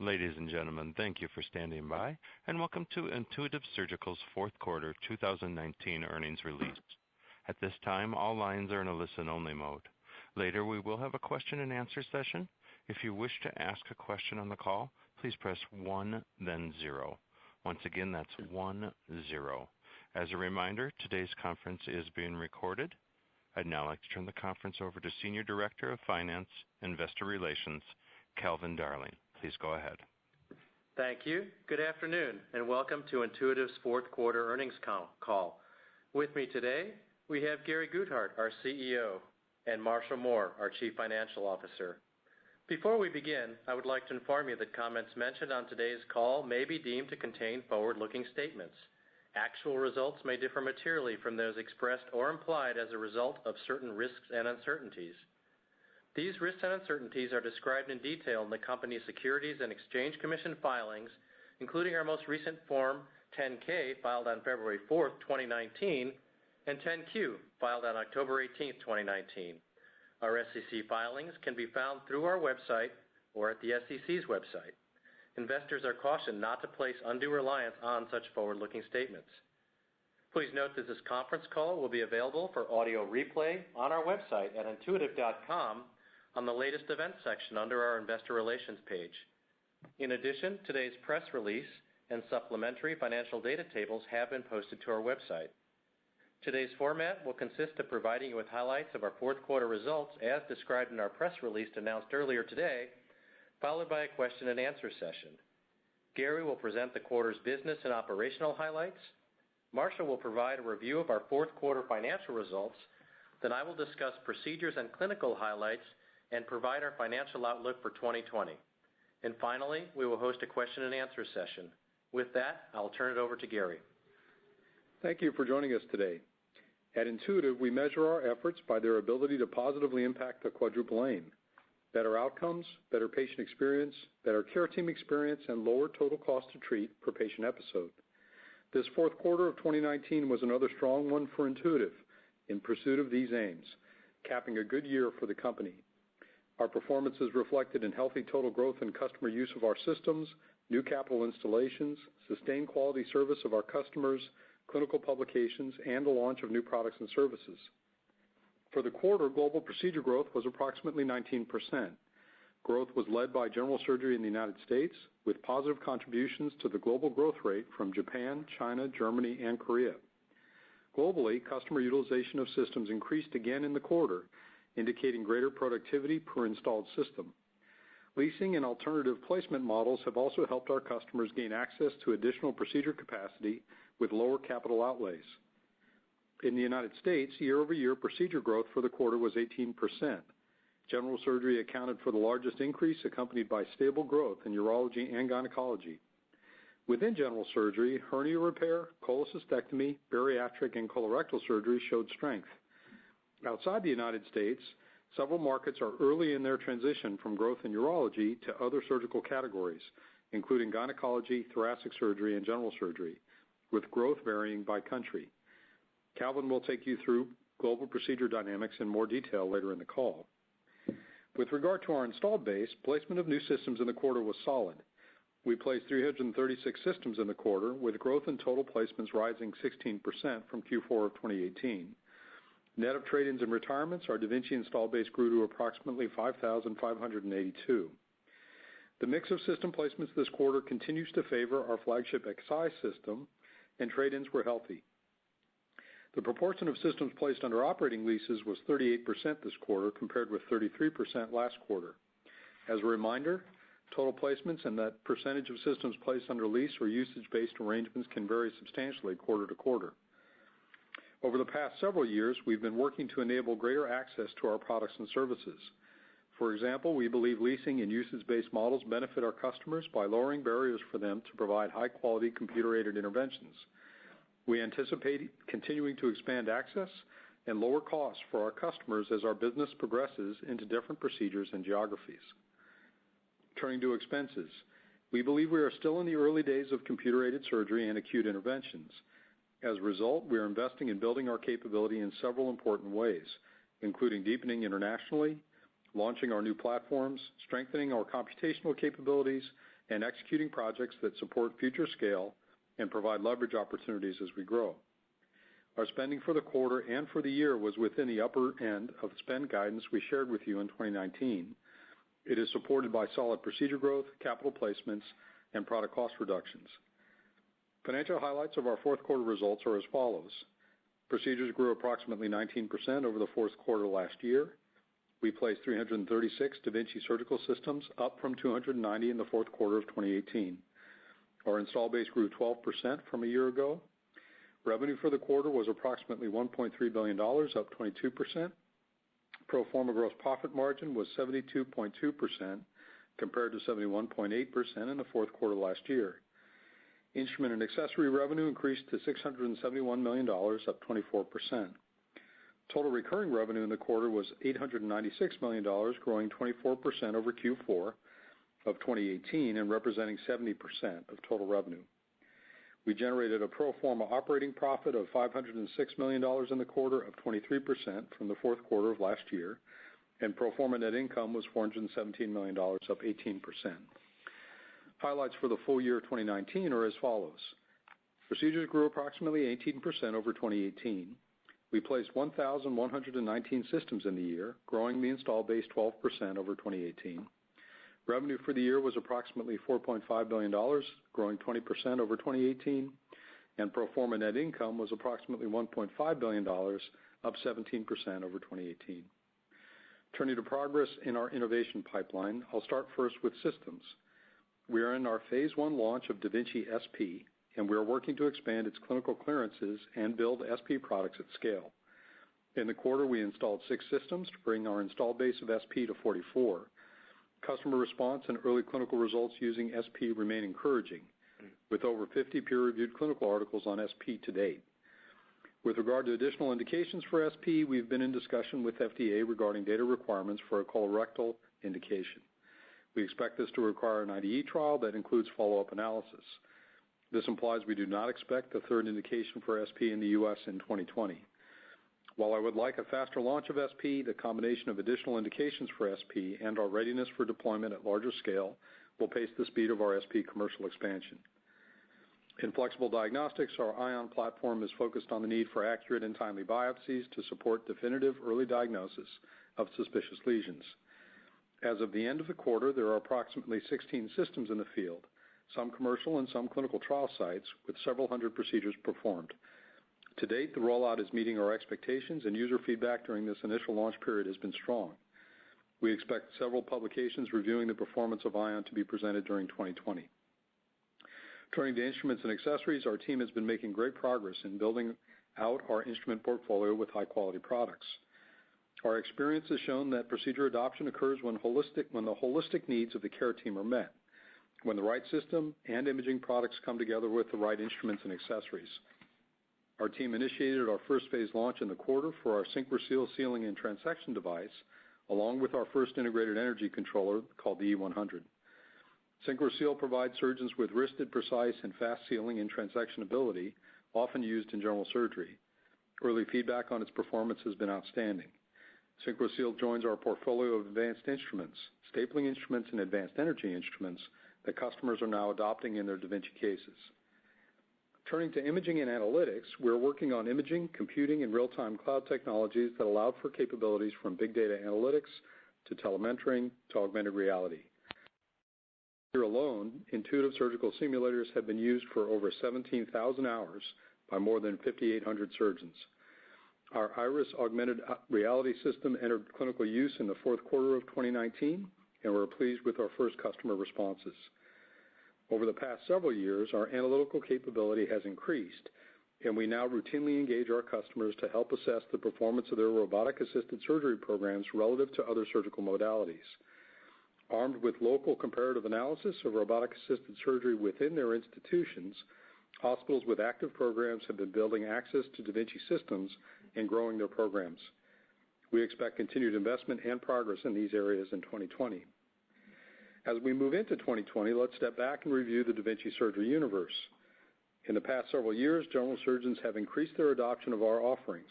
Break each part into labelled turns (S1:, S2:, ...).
S1: Ladies and gentlemen, thank you for standing by, and welcome to Intuitive Surgical's fourth quarter 2019 earnings release. At this time, all lines are in a listen-only mode. Later, we will have a question-and-answer session. If you wish to ask a question on the call, please press 1, then 0. Once again, that's 1, 0. As a reminder, today's conference is being recorded. I'd now like to turn the conference over to Senior Director of Finance, Investor Relations, Calvin Darling. Please go ahead.
S2: Thank you. Good afternoon, and welcome to Intuitive's fourth quarter earnings call. With me today, we have Gary Guthart, our CEO, and Marshall Mohr, our Chief Financial Officer. Before we begin, I would like to inform you that comments mentioned on today's call may be deemed to contain forward-looking statements. Actual results may differ materially from those expressed or implied as a result of certain risks and uncertainties. These risks and uncertainties are described in detail in the company's Securities and Exchange Commission filings, including our most recent Form 10-K filed on February 4th, 2019, and 10-Q filed on October 18th, 2019. Our SEC filings can be found through our website or at the SEC's website. Investors are cautioned not to place undue reliance on such forward-looking statements. Please note that this conference call will be available for audio replay on our website at intuitive.com on the latest events section under our Investor Relations page. In addition, today's press release and supplementary financial data tables have been posted to our website. Today's format will consist of providing you with highlights of our fourth quarter results as described in our press release announced earlier today, followed by a question-and-answer session. Gary will present the quarter's business and operational highlights. Marshall will provide a review of our fourth quarter financial results. Then I will discuss procedures and clinical highlights and provide our financial outlook for 2020. And finally, we will host a question-and-answer session. With that, I'll turn it over to Gary.
S3: Thank you for joining us today. At Intuitive, we measure our efforts by their ability to positively impact the quadruple aim: better outcomes, better patient experience, better care team experience, and lower total cost to treat per patient episode. This fourth quarter of 2019 was another strong one for Intuitive in pursuit of these aims, capping a good year for the company. Our performance is reflected in healthy total growth in customer use of our systems, new capital installations, sustained quality service of our customers, clinical publications, and the launch of new products and services. For the quarter, global procedure growth was approximately 19%. Growth was led by general surgery in the United States, with positive contributions to the global growth rate from Japan, China, Germany, and Korea. Globally, customer utilization of systems increased again in the quarter, indicating greater productivity per installed system. Leasing and alternative placement models have also helped our customers gain access to additional procedure capacity with lower capital outlays. In the United States, year-over-year procedure growth for the quarter was 18%. General surgery accounted for the largest increase, accompanied by stable growth in urology and gynecology. Within general surgery, hernia repair, cholecystectomy, bariatric, and colorectal surgery showed strength. Outside the United States, several markets are early in their transition from growth in urology to other surgical categories, including gynecology, thoracic surgery, and general surgery, with growth varying by country. Calvin will take you through global procedure dynamics in more detail later in the call. With regard to our installed base, placement of new systems in the quarter was solid. We placed 336 systems in the quarter, with growth in total placements rising 16% from Q4 of 2018. Net of trade-ins and retirements, our Davinci install base grew to approximately 5,582. The mix of system placements this quarter continues to favor our flagship Xi system, and trade-ins were healthy. The proportion of systems placed under operating leases was 38% this quarter, compared with 33% last quarter. As a reminder, total placements and that percentage of systems placed under lease or usage-based arrangements can vary substantially quarter to quarter. Over the past several years, we've been working to enable greater access to our products and services. For example, we believe leasing and usage-based models benefit our customers by lowering barriers for them to provide high-quality computer-aided interventions. We anticipate continuing to expand access and lower costs for our customers as our business progresses into different procedures and geographies. Turning to expenses, we believe we are still in the early days of computer-aided surgery and acute interventions. As a result, we are investing in building our capability in several important ways, including deepening internationally, launching our new platforms, strengthening our computational capabilities, and executing projects that support future scale and provide leverage opportunities as we grow. Our spending for the quarter and for the year was within the upper end of the spend guidance we shared with you in 2019. It is supported by solid procedure growth, capital placements, and product cost reductions. Financial highlights of our fourth quarter results are as follows. Procedures grew approximately 19% over the fourth quarter last year. We placed 336 Davinci surgical systems, up from 290 in the fourth quarter of 2018. Our install base grew 12% from a year ago. Revenue for the quarter was approximately $1.3 billion, up 22%. Pro forma gross profit margin was 72.2% compared to 71.8% in the fourth quarter last year. Instrument and accessory revenue increased to $671 million, up 24%. Total recurring revenue in the quarter was $896 million, growing 24% over Q4 of 2018 and representing 70% of total revenue. We generated a pro forma operating profit of $506 million in the quarter, up 23% from the fourth quarter of last year, and pro forma net income was $417 million, up 18%. Highlights for the full year 2019 are as follows. Procedures grew approximately 18% over 2018. We placed 1,119 systems in the year, growing the install base 12% over 2018. Revenue for the year was approximately $4.5 billion, growing 20% over 2018, and pro forma net income was approximately $1.5 billion, up 17% over 2018. Turning to progress in our innovation pipeline, I'll start first with systems. We are in our phase 1 launch of Davinci SP, and we are working to expand its clinical clearances and build SP products at scale. In the quarter, we installed 6 systems to bring our installed base of SP to 44. Customer response and early clinical results using SP remain encouraging, with over 50 peer-reviewed clinical articles on SP to date. With regard to additional indications for SP, we've been in discussion with FDA regarding data requirements for a colorectal indication. We expect this to require an IDE trial that includes follow-up analysis. This implies we do not expect a third indication for SP in the U.S. in 2020. While I would like a faster launch of SP, the combination of additional indications for SP and our readiness for deployment at larger scale will pace the speed of our SP commercial expansion. In flexible diagnostics, our ION platform is focused on the need for accurate and timely biopsies to support definitive early diagnosis of suspicious lesions. As of the end of the quarter, there are approximately 16 systems in the field, some commercial and some clinical trial sites, with several hundred procedures performed. To date, the rollout is meeting our expectations, and user feedback during this initial launch period has been strong. We expect several publications reviewing the performance of ION to be presented during 2020. Turning to instruments and accessories, our team has been making great progress in building out our instrument portfolio with high-quality products. Our experience has shown that procedure adoption occurs when the holistic needs of the care team are met, when the right system and imaging products come together with the right instruments and accessories. Our team initiated our first phase launch in the quarter for our SynchroSeal sealing and transection device, along with our first integrated energy controller called the E100. SynchroSeal provides surgeons with wristed, precise, and fast sealing and transection ability, often used in general surgery. Early feedback on its performance has been outstanding. SynchroSeal joins our portfolio of advanced instruments, stapling instruments, and advanced energy instruments that customers are now adopting in their Davinci cases. Turning to imaging and analytics, we're working on imaging, computing, and real-time cloud technologies that allow for capabilities from big data analytics to telementoring to augmented reality. Here alone, Intuitive surgical simulators have been used for over 17,000 hours by more than 5,800 surgeons. Our Iris augmented reality system entered clinical use in the fourth quarter of 2019, and we're pleased with our first customer responses. Over the past several years, our analytical capability has increased, and we now routinely engage our customers to help assess the performance of their robotic-assisted surgery programs relative to other surgical modalities. Armed with local comparative analysis of robotic-assisted surgery within their institutions, hospitals with active programs have been building access to Davinci systems and growing their programs. We expect continued investment and progress in these areas in 2020. As we move into 2020, let's step back and review the Davinci surgery universe. In the past several years, general surgeons have increased their adoption of our offerings,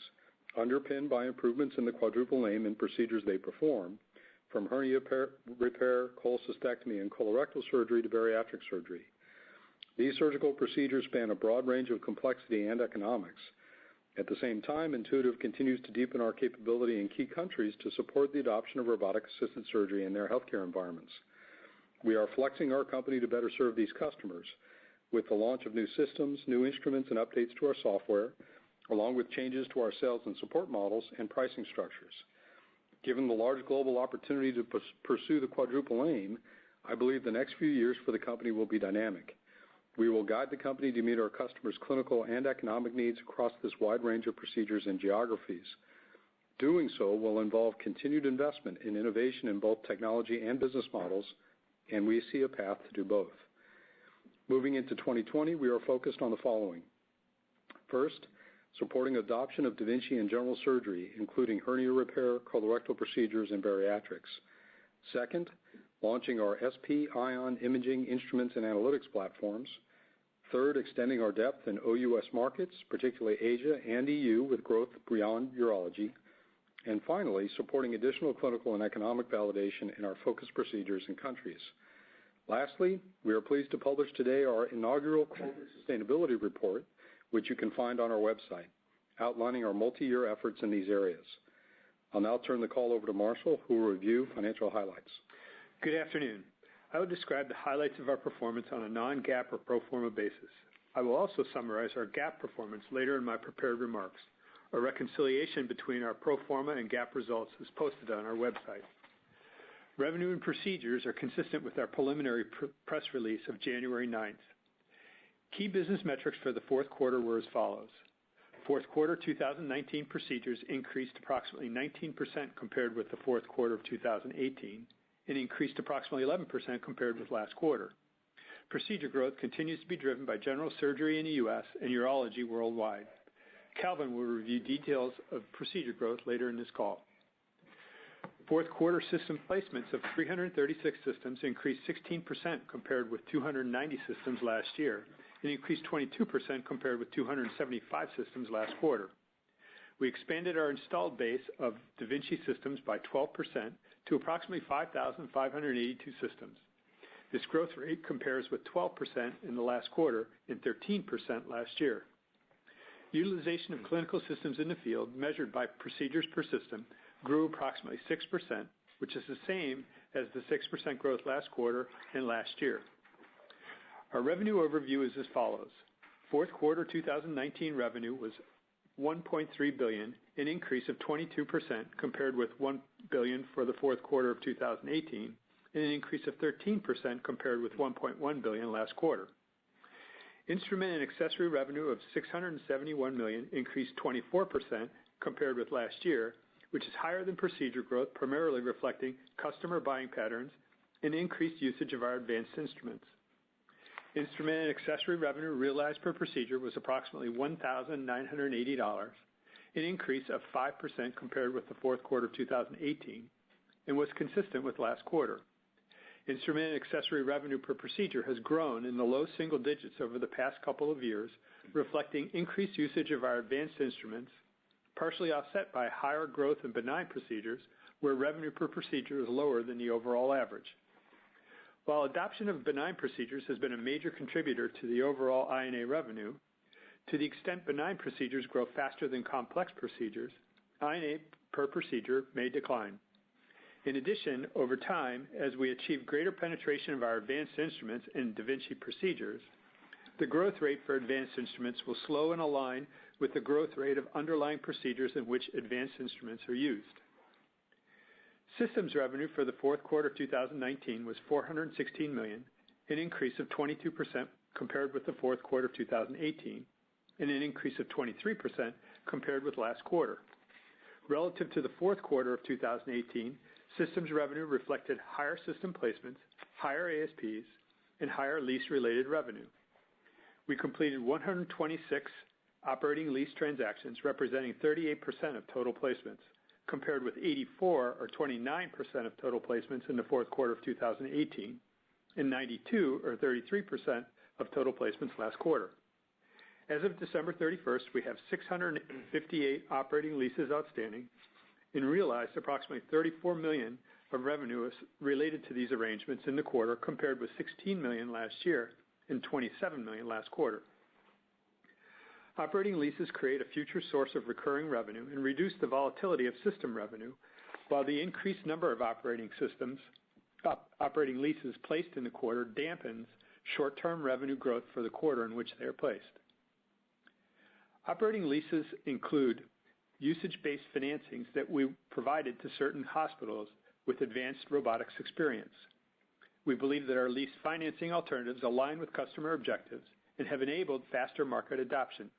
S3: underpinned by improvements in the quadruple aim in procedures they perform, from hernia repair, cholecystectomy, and colorectal surgery to bariatric surgery. These surgical procedures span a broad range of complexity and economics. At the same time, Intuitive continues to deepen our capability in key countries to support the adoption of robotic-assisted surgery in their healthcare environments. We are flexing our company to better serve these customers with the launch of new systems, new instruments, and updates to our software, along with changes to our sales and support models and pricing structures. Given the large global opportunity to pursue the quadruple aim, I believe the next few years for the company will be dynamic. We will guide the company to meet our customers' clinical and economic needs across this wide range of procedures and geographies. Doing so will involve continued investment in innovation in both technology and business models, and we see a path to do both. Moving into 2020, we are focused on the following. First, supporting adoption of Davinci in general surgery, including hernia repair, colorectal procedures, and bariatrics. Second, launching our SP Ion imaging instruments and analytics platforms. Third, extending our depth in OUS markets, particularly Asia and EU, with growth beyond urology. And finally, supporting additional clinical and economic validation in our focused procedures and countries. Lastly, we are pleased to publish today our inaugural corporate sustainability report, which you can find on our website, outlining our multi-year efforts in these areas. I'll now turn the call over to Marshall, who will review financial highlights.
S4: Good afternoon. I will describe the highlights of our performance on a non-GAAP or pro forma basis. I will also summarize our GAAP performance later in my prepared remarks. A reconciliation between our pro forma and GAAP results is posted on our website. Revenue and procedures are consistent with our preliminary press release of January 9th. Key business metrics for the fourth quarter were as follows. Fourth quarter 2019 procedures increased approximately 19% compared with the fourth quarter of 2018 and increased approximately 11% compared with last quarter. Procedure growth continues to be driven by general surgery in the U.S. and urology worldwide. Calvin will review details of procedure growth later in this call. Fourth quarter system placements of 336 systems increased 16% compared with 290 systems last year and increased 22% compared with 275 systems last quarter. We expanded our installed base of Davinci systems by 12% to approximately 5,582 systems. This growth rate compares with 12% in the last quarter and 13% last year. Utilization of clinical systems in the field, measured by procedures per system, grew approximately 6%, which is the same as the 6% growth last quarter and last year. Our revenue overview is as follows. Fourth quarter 2019 revenue was $1.3 billion, an increase of 22% compared with $1 billion for the fourth quarter of 2018, and an increase of 13% compared with $1.1 billion last quarter. Instrument and accessory revenue of $671 million increased 24% compared with last year, which is higher than procedure growth, primarily reflecting customer buying patterns and increased usage of our advanced instruments. Instrument and accessory revenue realized per procedure was approximately $1,980, an increase of 5% compared with the fourth quarter of 2018, and was consistent with last quarter. Instrument and accessory revenue per procedure has grown in the low single digits over the past couple of years, reflecting increased usage of our advanced instruments, partially offset by higher growth in benign procedures, where revenue per procedure is lower than the overall average. While adoption of benign procedures has been a major contributor to the overall I&A revenue, to the extent benign procedures grow faster than complex procedures, I&A per procedure may decline. In addition, over time, as we achieve greater penetration of our advanced instruments in Davinci procedures, the growth rate for advanced instruments will slow and align with the growth rate of underlying procedures in which advanced instruments are used. Systems revenue for the fourth quarter of 2019 was $416 million, an increase of 22% compared with the fourth quarter of 2018, and an increase of 23% compared with last quarter. Relative to the fourth quarter of 2018, systems revenue reflected higher system placements, higher ASPs, and higher lease-related revenue. We completed 126 operating lease transactions, representing 38% of total placements, compared with 84 or 29% of total placements in the fourth quarter of 2018, and 92 or 33% of total placements last quarter. As of December 31st, we have 658 operating leases outstanding and realized approximately $34 million of revenue related to these arrangements in the quarter, compared with $16 million last year and $27 million last quarter. Operating leases create a future source of recurring revenue and reduce the volatility of system revenue, while the increased number of operating leases placed in the quarter dampens short-term revenue growth for the quarter in which they are placed. Operating leases include usage-based financings that we provided to certain hospitals with advanced robotics experience. We believe that our lease financing alternatives align with customer objectives and have enabled faster market adoption.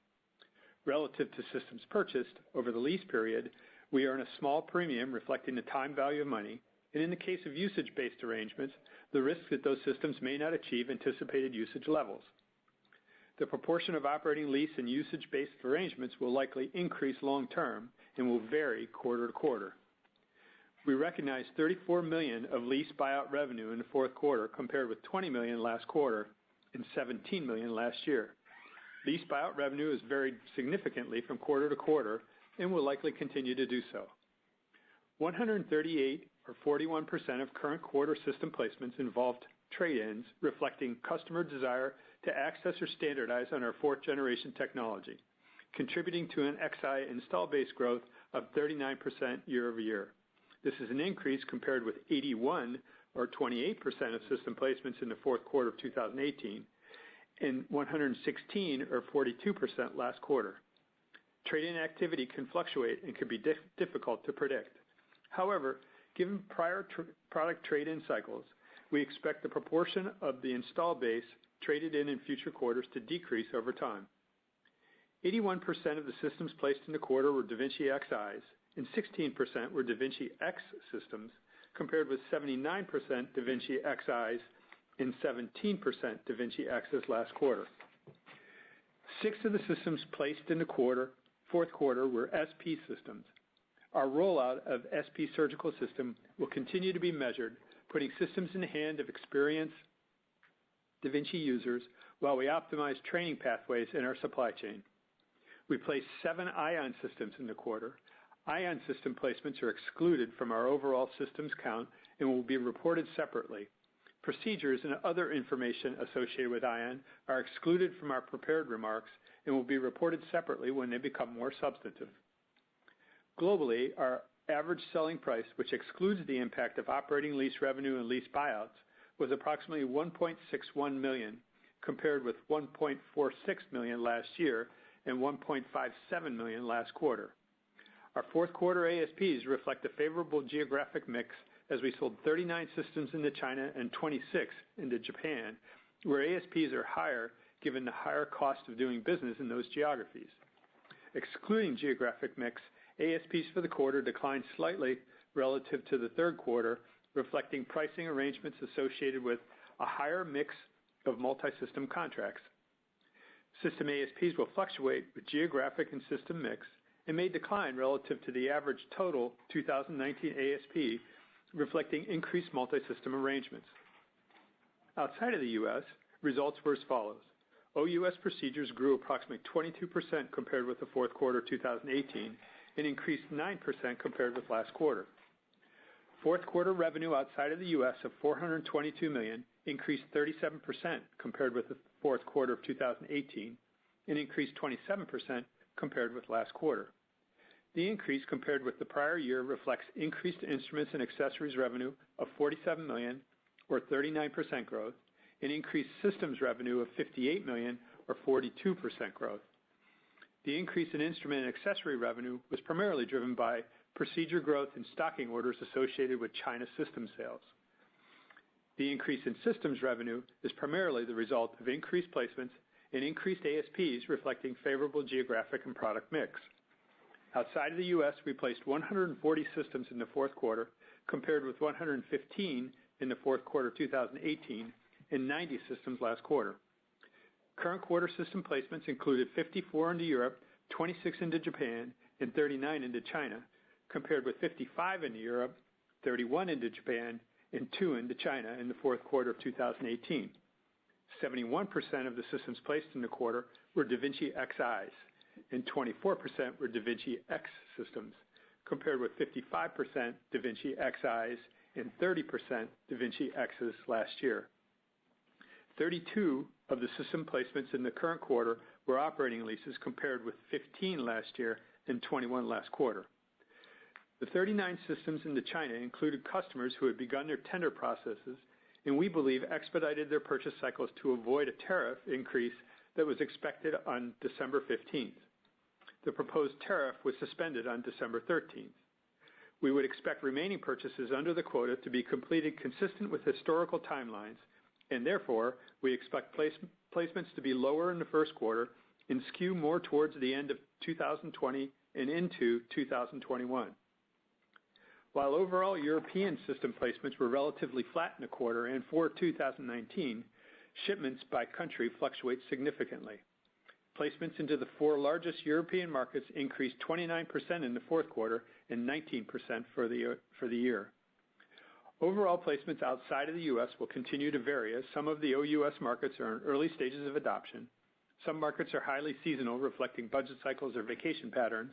S4: Relative to systems purchased over the lease period, we earn a small premium reflecting the time value of money, and in the case of usage-based arrangements, the risk that those systems may not achieve anticipated usage levels. The proportion of operating lease and usage-based arrangements will likely increase long term and will vary quarter to quarter. We recognized $34 million of lease buyout revenue in the fourth quarter, compared with $20 million last quarter and $17 million last year. Lease buyout revenue has varied significantly from quarter to quarter and will likely continue to do so. 138 or 41% of current quarter system placements involved trade-ins, reflecting customer desire to access or standardize on our fourth generation technology, contributing to an XI install base growth of 39% year over year. This is an increase compared with 81 or 28% of system placements in the fourth quarter of 2018 and 116 or 42% last quarter. Trade-in activity can fluctuate and can be difficult to predict. However, given prior product trade-in cycles, we expect the proportion of the install base traded in future quarters to decrease over time. 81% of the systems placed in the quarter were Davinci XIs, and 16% were Davinci X systems, compared with 79% Davinci XIs and 17% Davinci Xs last quarter. 6 of the systems placed in the fourth quarter were SP systems. Our rollout of SP surgical system will continue to be measured, putting systems in the hand of experienced Davinci users while we optimize training pathways in our supply chain. We placed 7 Ion systems in the quarter. Ion system placements are excluded from our overall systems count and will be reported separately. Procedures and other information associated with Ion are excluded from our prepared remarks and will be reported separately when they become more substantive. Globally, our average selling price, which excludes the impact of operating lease revenue and lease buyouts, was approximately $1.61 million, compared with $1.46 million last year and $1.57 million last quarter. Our fourth quarter ASPs reflect a favorable geographic mix as we sold 39 systems into China and 26 into Japan, where ASPs are higher given the higher cost of doing business in those geographies. Excluding geographic mix, ASPs for the quarter declined slightly relative to the third quarter, reflecting pricing arrangements associated with a higher mix of multi-system contracts. System ASPs will fluctuate with geographic and system mix and may decline relative to the average total 2019 ASP, reflecting increased multi-system arrangements. Outside of the U.S., results were as follows. OUS procedures grew approximately 22% compared with the fourth quarter 2018 and increased 9% compared with last quarter. Fourth quarter revenue outside of the U.S. of $422 million increased 37% compared with the fourth quarter of 2018 and increased 27% compared with last quarter. The increase compared with the prior year reflects increased instruments and accessories revenue of $47 million, or 39% growth, and increased systems revenue of $58 million, or 42% growth. The increase in instrument and accessory revenue was primarily driven by procedure growth and stocking orders associated with China system sales. The increase in systems revenue is primarily the result of increased placements and increased ASPs reflecting favorable geographic and product mix. Outside of the U.S., we placed 140 systems in the fourth quarter, compared with 115 in the fourth quarter 2018 and 90 systems last quarter. Current quarter system placements included 54 into Europe, 26 into Japan, and 39 into China, compared with 55 into Europe, 31 into Japan, and 2 into China in the fourth quarter of 2018. 71% of the systems placed in the quarter were Davinci XIs, and 24% were Davinci X systems, compared with 55% Davinci XIs and 30% Davinci X's last year. 32 of the system placements in the current quarter were operating leases, compared with 15 last year and 21 last quarter. The 39 systems into China included customers who had begun their tender processes and we believe expedited their purchase cycles to avoid a tariff increase that was expected on December 15th. The proposed tariff was suspended on December 13th. We would expect remaining purchases under the quota to be completed consistent with historical timelines, and therefore we expect placements to be lower in the first quarter and skew more towards the end of 2020 and into 2021. While overall European system placements were relatively flat in the quarter and for 2019, shipments by country fluctuate significantly. Placements into the 4 largest European markets increased 29% in the fourth quarter and 19% for the year. Overall placements outside of the U.S. will continue to vary as some of the OUS markets are in early stages of adoption. Some markets are highly seasonal, reflecting budget cycles or vacation patterns,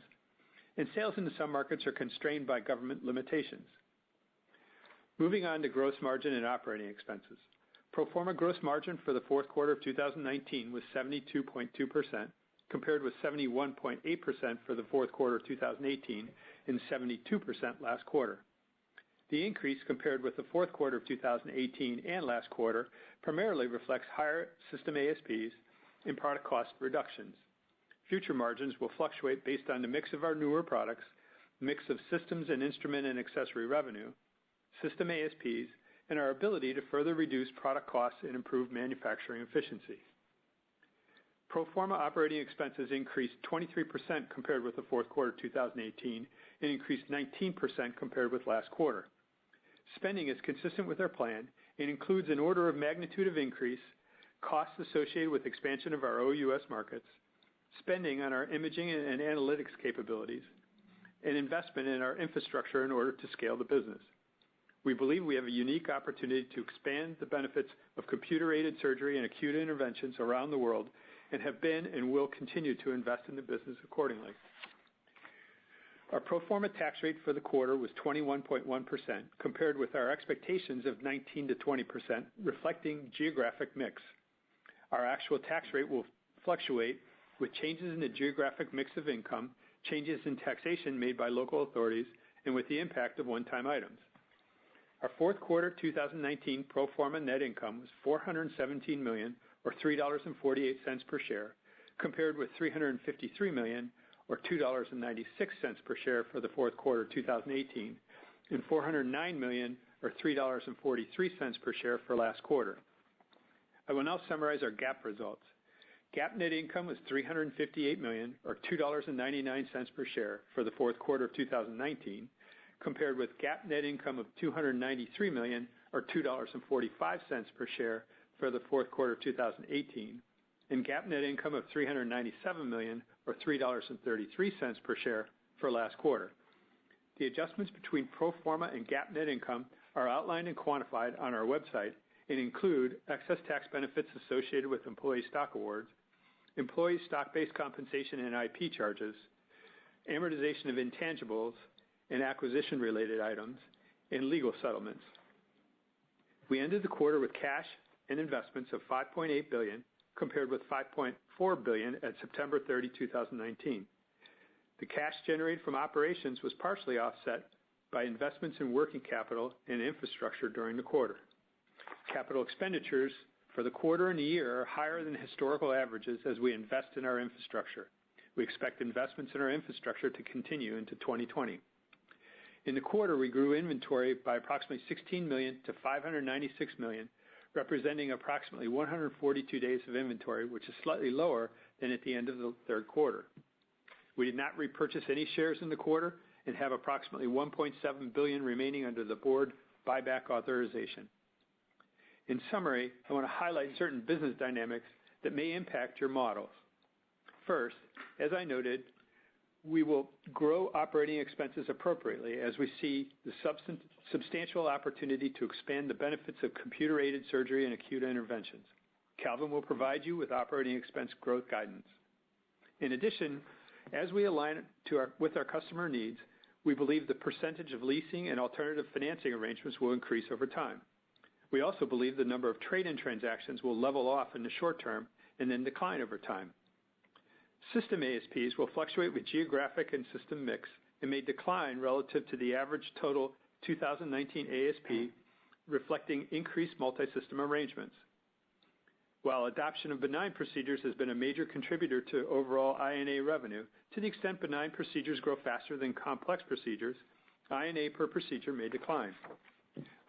S4: and sales into some markets are constrained by government limitations. Moving on to gross margin and operating expenses. Pro forma gross margin for the fourth quarter of 2019 was 72.2%, compared with 71.8% for the fourth quarter of 2018 and 72% last quarter. The increase compared with the fourth quarter of 2018 and last quarter primarily reflects higher system ASPs and product cost reductions. Future margins will fluctuate based on the mix of our newer products, mix of systems and instrument and accessory revenue, system ASPs, and our ability to further reduce product costs and improve manufacturing efficiency. Pro forma operating expenses increased 23% compared with the fourth quarter of 2018 and increased 19% compared with last quarter. Spending is consistent with our plan and includes an order of magnitude of increase, costs associated with expansion of our OUS markets, spending on our imaging and analytics capabilities, and investment in our infrastructure in order to scale the business. We believe we have a unique opportunity to expand the benefits of computer-aided surgery and acute interventions around the world and have been and will continue to invest in the business accordingly. Our pro forma tax rate for the quarter was 21.1%, compared with our expectations of 19 to 20%, reflecting geographic mix. Our actual tax rate will fluctuate with changes in the geographic mix of income, changes in taxation made by local authorities, and with the impact of one-time items. Our fourth quarter 2019 pro forma net income was $417 million, or $3.48 per share, compared with $353 million, or $2.96 per share for the fourth quarter 2018, and $409 million, or $3.43 per share for last quarter. I will now summarize our GAAP results. GAAP net income was $358 million, or $2.99 per share for the fourth quarter of 2019, compared with GAAP net income of $293 million, or $2.45 per share for the fourth quarter of 2018, and GAAP net income of $397 million, or $3.33 per share for last quarter. The adjustments between pro forma and GAAP net income are outlined and quantified on our website and include excess tax benefits associated with employee stock awards, employee stock-based compensation and IP charges, amortization of intangibles, and acquisition-related items, and legal settlements. We ended the quarter with cash and investments of $5.8 billion, compared with $5.4 billion at September 30, 2019. The cash generated from operations was partially offset by investments in working capital and infrastructure during the quarter. Capital expenditures for the quarter and the year are higher than historical averages as we invest in our infrastructure. We expect investments in our infrastructure to continue into 2020. In the quarter, we grew inventory by approximately $16 million to $596 million, representing approximately 142 days of inventory, which is slightly lower than at the end of the third quarter. We did not repurchase any shares in the quarter and have approximately $1.7 billion remaining under the board buyback authorization. In summary, I want to highlight certain business dynamics that may impact your models. First, as I noted, we will grow operating expenses appropriately as we see the substantial opportunity to expand the benefits of computer-aided surgery and acute interventions. Calvin will provide you with operating expense growth guidance. In addition, as we align with our customer needs, we believe the percentage of leasing and alternative financing arrangements will increase over time. We also believe the number of trade-in transactions will level off in the short term and then decline over time. System ASPs will fluctuate with geographic and system mix and may decline relative to the average total 2019 ASP, reflecting increased multi-system arrangements. While adoption of benign procedures has been a major contributor to overall I&A revenue, to the extent benign procedures grow faster than complex procedures, I&A per procedure may decline.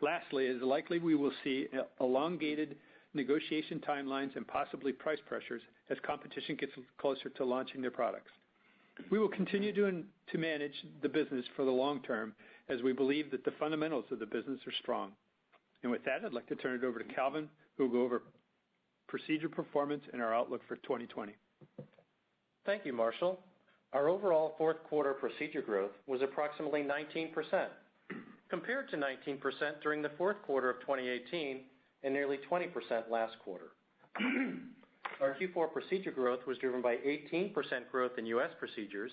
S4: Lastly, it is likely we will see elongated negotiation timelines and possibly price pressures as competition gets closer to launching their products. We will continue to manage the business for the long term as we believe that the fundamentals of the business are strong. And with that, I'd like to turn it over to Calvin, who will go over procedure performance and our outlook for 2020.
S2: Thank you, Marshall. Our overall fourth quarter procedure growth was approximately 19%, compared to 19% during the fourth quarter of 2018 and nearly 20% last quarter. Our Q4 procedure growth was driven by 18% growth in U.S. procedures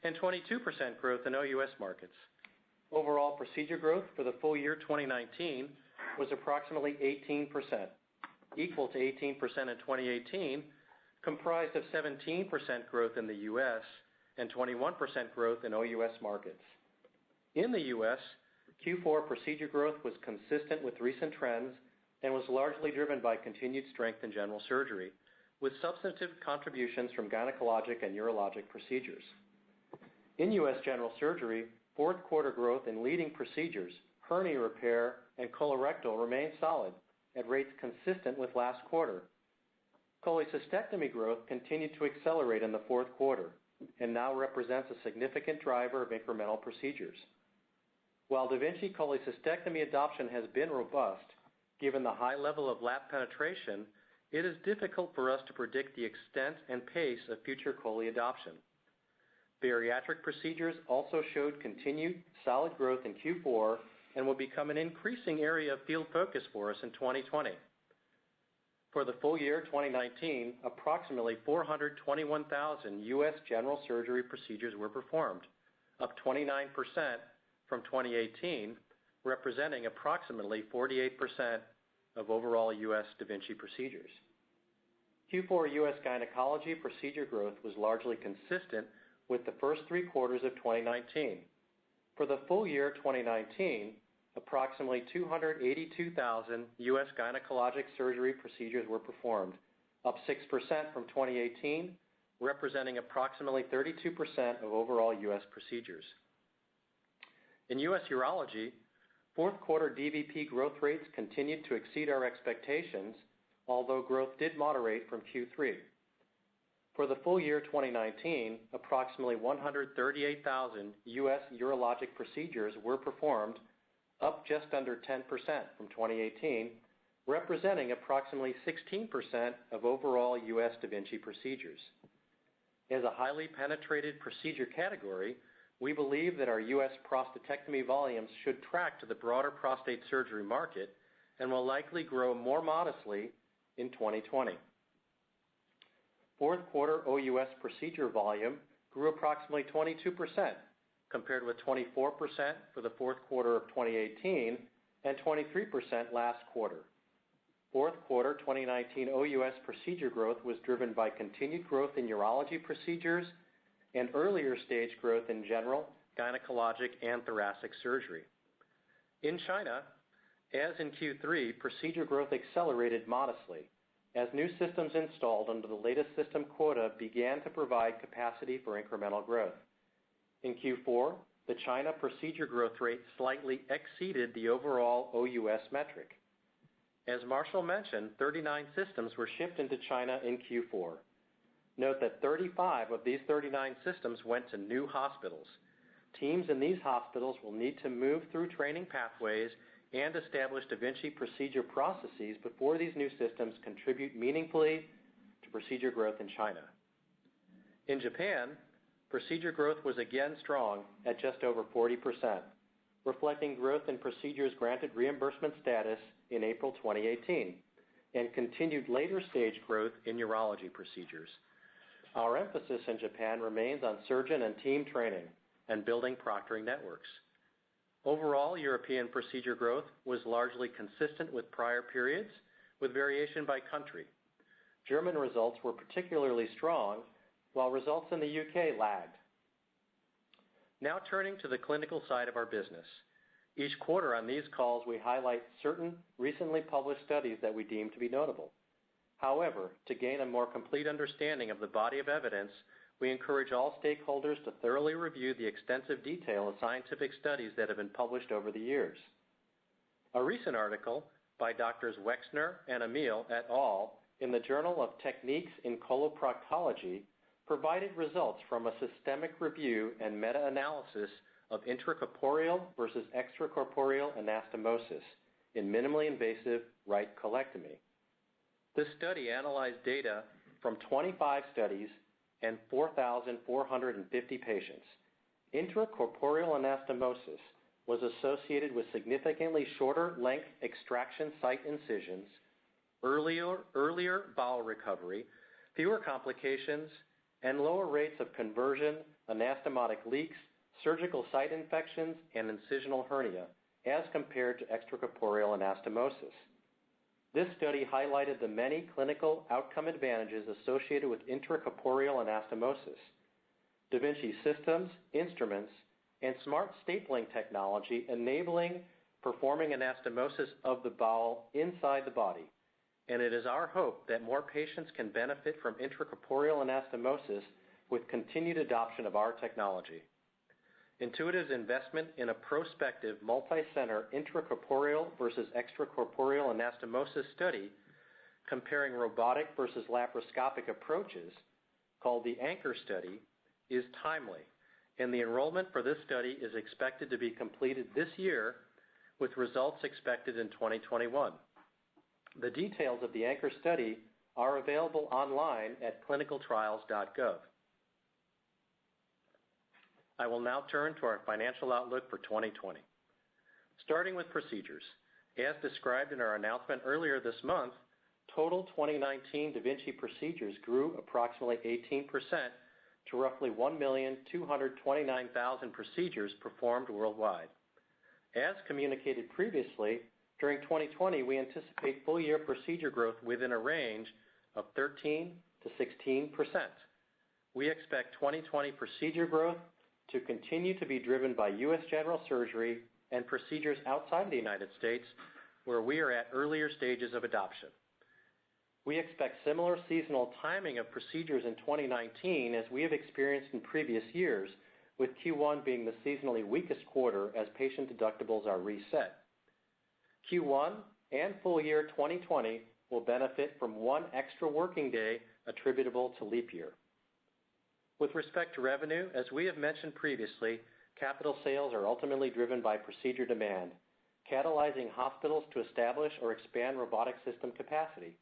S2: and 22% growth in OUS markets. Overall procedure growth for the full year 2019 was approximately 18%, equal to 18% in 2018, comprised of 17% growth in the U.S. and 21% growth in OUS markets. In the U.S., Q4 procedure growth was consistent with recent trends and was largely driven by continued strength in general surgery, with substantive contributions from gynecologic and urologic procedures. In U.S. general surgery, fourth quarter growth in leading procedures, hernia repair, and colorectal remained solid at rates consistent with last quarter. Cholecystectomy growth continued to accelerate in the fourth quarter and now represents a significant driver of incremental procedures. While Davinci cholecystectomy adoption has been robust, given the high level of lap penetration, it is difficult for us to predict the extent and pace of future chole adoption. Bariatric procedures also showed continued solid growth in Q4 and will become an increasing area of field focus for us in 2020. For the full year 2019, approximately 421,000 U.S. general surgery procedures were performed, up 29% from 2018, representing approximately 48% of overall U.S. Da Vinci procedures. Q4 U.S. gynecology procedure growth was largely consistent with the first 3 quarters of 2019. For the full year 2019, approximately 282,000 U.S. gynecologic surgery procedures were performed, up 6% from 2018, representing approximately 32% of overall U.S. procedures. In U.S. urology, fourth quarter DVP growth rates continued to exceed our expectations, although growth did moderate from Q3. For the full year 2019, approximately 138,000 U.S. urologic procedures were performed, up just under 10% from 2018, representing approximately 16% of overall U.S. Da Vinci procedures. As a highly penetrated procedure category, we believe that our U.S. prostatectomy volumes should track to the broader prostate surgery market and will likely grow more modestly in 2020. Fourth quarter OUS procedure volume grew approximately 22%, compared with 24% for the fourth quarter of 2018 and 23% last quarter. Fourth quarter 2019 OUS procedure growth was driven by continued growth in urology procedures and earlier stage growth in general, gynecologic, and thoracic surgery. In China, as in Q3, procedure growth accelerated modestly as new systems installed under the latest system quota began to provide capacity for incremental growth. In Q4, the China procedure growth rate slightly exceeded the overall OUS metric. As Marshall mentioned, 39 systems were shipped into China in Q4. Note that 35 of these 39 systems went to new hospitals. Teams in these hospitals will need to move through training pathways and establish Da Vinci procedure processes before these new systems contribute meaningfully to procedure growth in China. In Japan, procedure growth was again strong at just over 40%, reflecting growth in procedures granted reimbursement status in April 2018 and continued later stage growth in urology procedures. Our emphasis in Japan remains on surgeon and team training, and building proctoring networks. Overall, European procedure growth was largely consistent with prior periods, with variation by country. German results were particularly strong, while results in the UK lagged. Now turning to the clinical side of our business. Each quarter on these calls, we highlight certain recently published studies that we deem to be notable. However, to gain a more complete understanding of the body of evidence, we encourage all stakeholders to thoroughly review the extensive detail of scientific studies that have been published over the years. A recent article by Drs. Wexner and Emil et al. In the Journal of Techniques in Coloproctology provided results from a systemic review and meta-analysis of intracorporeal versus extracorporeal anastomosis in minimally invasive right colectomy. This study analyzed data from 25 studies and 4,450 patients. Intracorporeal anastomosis was associated with significantly shorter length extraction site incisions, earlier bowel recovery, fewer complications, and lower rates of conversion, anastomotic leaks, surgical site infections, and incisional hernia as compared to extracorporeal anastomosis. This study highlighted the many clinical outcome advantages associated with intracorporeal anastomosis. Davinci systems, instruments, and smart stapling technology enabling performing anastomosis of the bowel inside the body. And it is our hope that more patients can benefit from intracorporeal anastomosis with continued adoption of our technology. Intuitive's investment in a prospective multi-center intracorporeal versus extracorporeal anastomosis study comparing robotic versus laparoscopic approaches, called the Anchor study, is timely, and the enrollment for this study is expected to be completed this year with results expected in 2021. The details of the Anchor study are available online at clinicaltrials.gov. I will now turn to our financial outlook for 2020. Starting with procedures. As described in our announcement earlier this month, total 2019 Davinci procedures grew approximately 18% to roughly 1,229,000 procedures performed worldwide. As communicated previously, during 2020, we anticipate full-year procedure growth within a range of 13 to 16%. We expect 2020 procedure growth to continue to be driven by U.S. general surgery and procedures outside the United States, where we are at earlier stages of adoption. We expect similar seasonal timing of procedures in 2019 as we have experienced in previous years, with Q1 being the seasonally weakest quarter as patient deductibles are reset. Q1 and full year 2020 will benefit from one extra working day attributable to leap year. With respect to revenue, as we have mentioned previously, capital sales are ultimately driven by procedure demand, catalyzing hospitals to establish or expand robotic system capacity.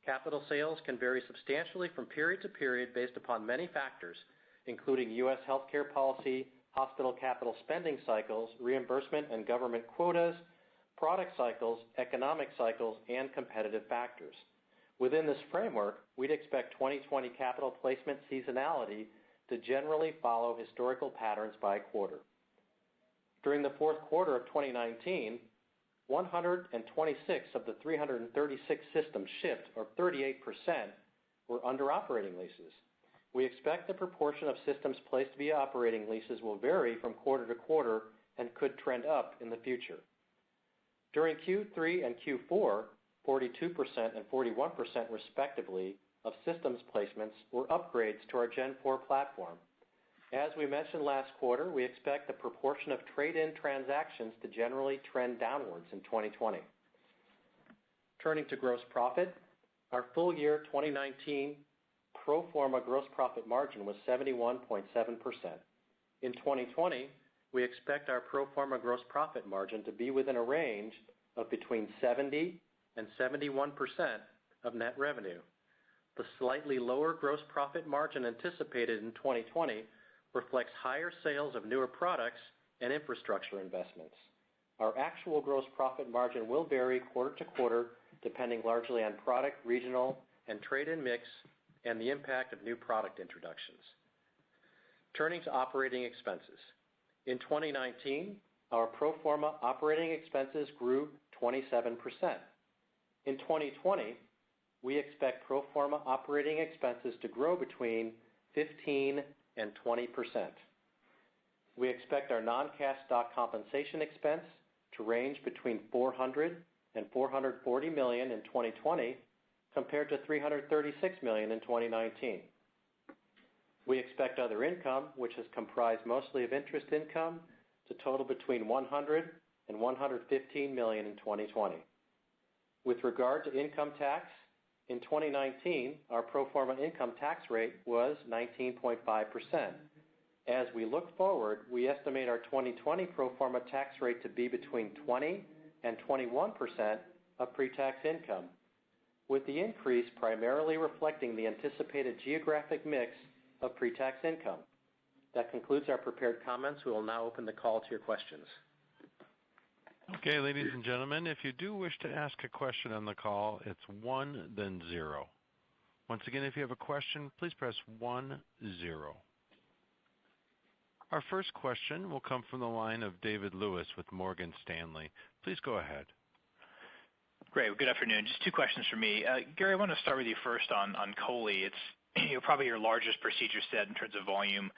S2: Capital sales can vary substantially from period to period based upon many factors, including U.S. healthcare policy, hospital capital spending cycles, reimbursement and government quotas, product cycles, economic cycles, and competitive factors. Within this framework, we'd expect 2020 capital placement seasonality to generally follow historical patterns by quarter. During the fourth quarter of 2019, 126 of the 336 systems shipped, or 38%, were under operating leases. We expect the proportion of systems placed via operating leases will vary from quarter to quarter and could trend up in the future. During Q3 and Q4, 42% and 41% respectively of systems placements were upgrades to our Gen 4 platform. As we mentioned last quarter, we expect the proportion of trade-in transactions to generally trend downwards in 2020. Turning to gross profit, our full year 2019 pro forma gross profit margin was 71.7%. In 2020, we expect our pro forma gross profit margin to be within a range of between 70 and 71% of net revenue. The slightly lower gross profit margin anticipated in 2020 reflects higher sales of newer products and infrastructure investments. Our actual gross profit margin will vary quarter to quarter depending largely on product, regional, and trade-in mix and the impact of new product introductions. Turning to operating expenses. In 2019, our pro forma operating expenses grew 27%. In 2020, we expect pro forma operating expenses to grow between 15 and 20%. We expect our non-cash stock compensation expense to range between $400 and $440 million in 2020 compared to $336 million in 2019. We expect other income, which is comprised mostly of interest income, to total between $100 and $115 million in 2020. With regard to income tax, in 2019, our pro forma income tax rate was 19.5%. As we look forward, we estimate our 2020 pro forma tax rate to be between 20 and 21% of pre-tax income, with the increase primarily reflecting the anticipated geographic mix of pre-tax income. That concludes our prepared comments. We will now open the call to your questions.
S1: Okay, ladies and gentlemen, if you do wish to ask a question on the call, it's 1, then 0. Once again, if you have a question, please press 1, 0. Our first question will come from the line of David Lewis with Morgan Stanley. Please go ahead.
S5: Great. Well, good afternoon. Just two questions for me. Gary, I want to start with you first on chole. It's probably your largest procedure set in terms of volume,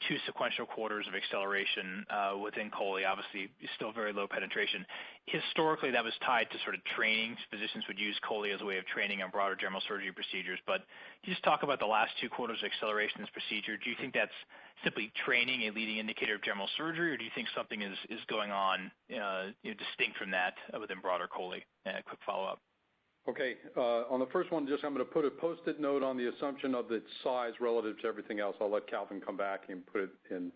S5: 2 sequential quarters of acceleration within chole. Obviously, still very low penetration. Historically, that was tied to sort of training. Physicians would use chole as a way of training on broader general surgery procedures. But can you just talk about the last 2 quarters of acceleration in this procedure? Do you think that's simply training, a leading indicator of general surgery, or do you think something is going on distinct from that within broader chole? A quick follow-up.
S3: Okay. On the first one, I'm going to put a Post-it note on the assumption of its size relative to everything else. I'll let Calvin come back and put it in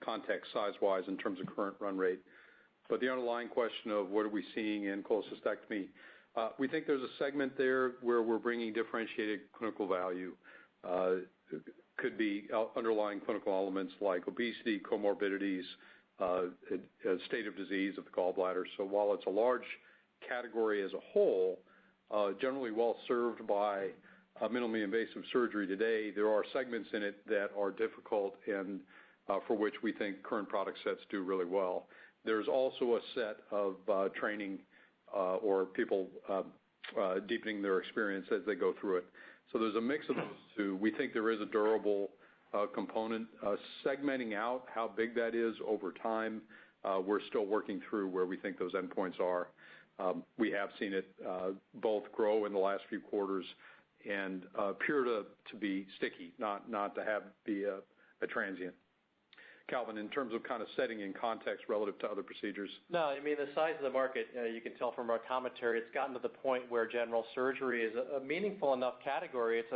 S3: context size-wise in terms of current run rate. But the underlying question of what are we seeing in cholecystectomy, we think there's a segment there where we're bringing differentiated clinical value. Could be underlying clinical elements like obesity, comorbidities, a state of disease of the gallbladder. So while it's a large category as a whole, generally well served by minimally invasive surgery today, there are segments in it that are difficult and for which we think current product sets do really well. There's also a set of training or people deepening their experience as they go through it. So there's a mix of those two. We think there is a durable component. Segmenting out how big that is over time, we're still working through where we think those endpoints are. We have seen it both grow in the last few quarters and appear to be sticky, not to be a transient. Calvin, in terms of kind of setting in context relative to other procedures. No,
S2: I mean, the size of the market, you can tell from our commentary, it's gotten to the point where general surgery is a meaningful enough category. It's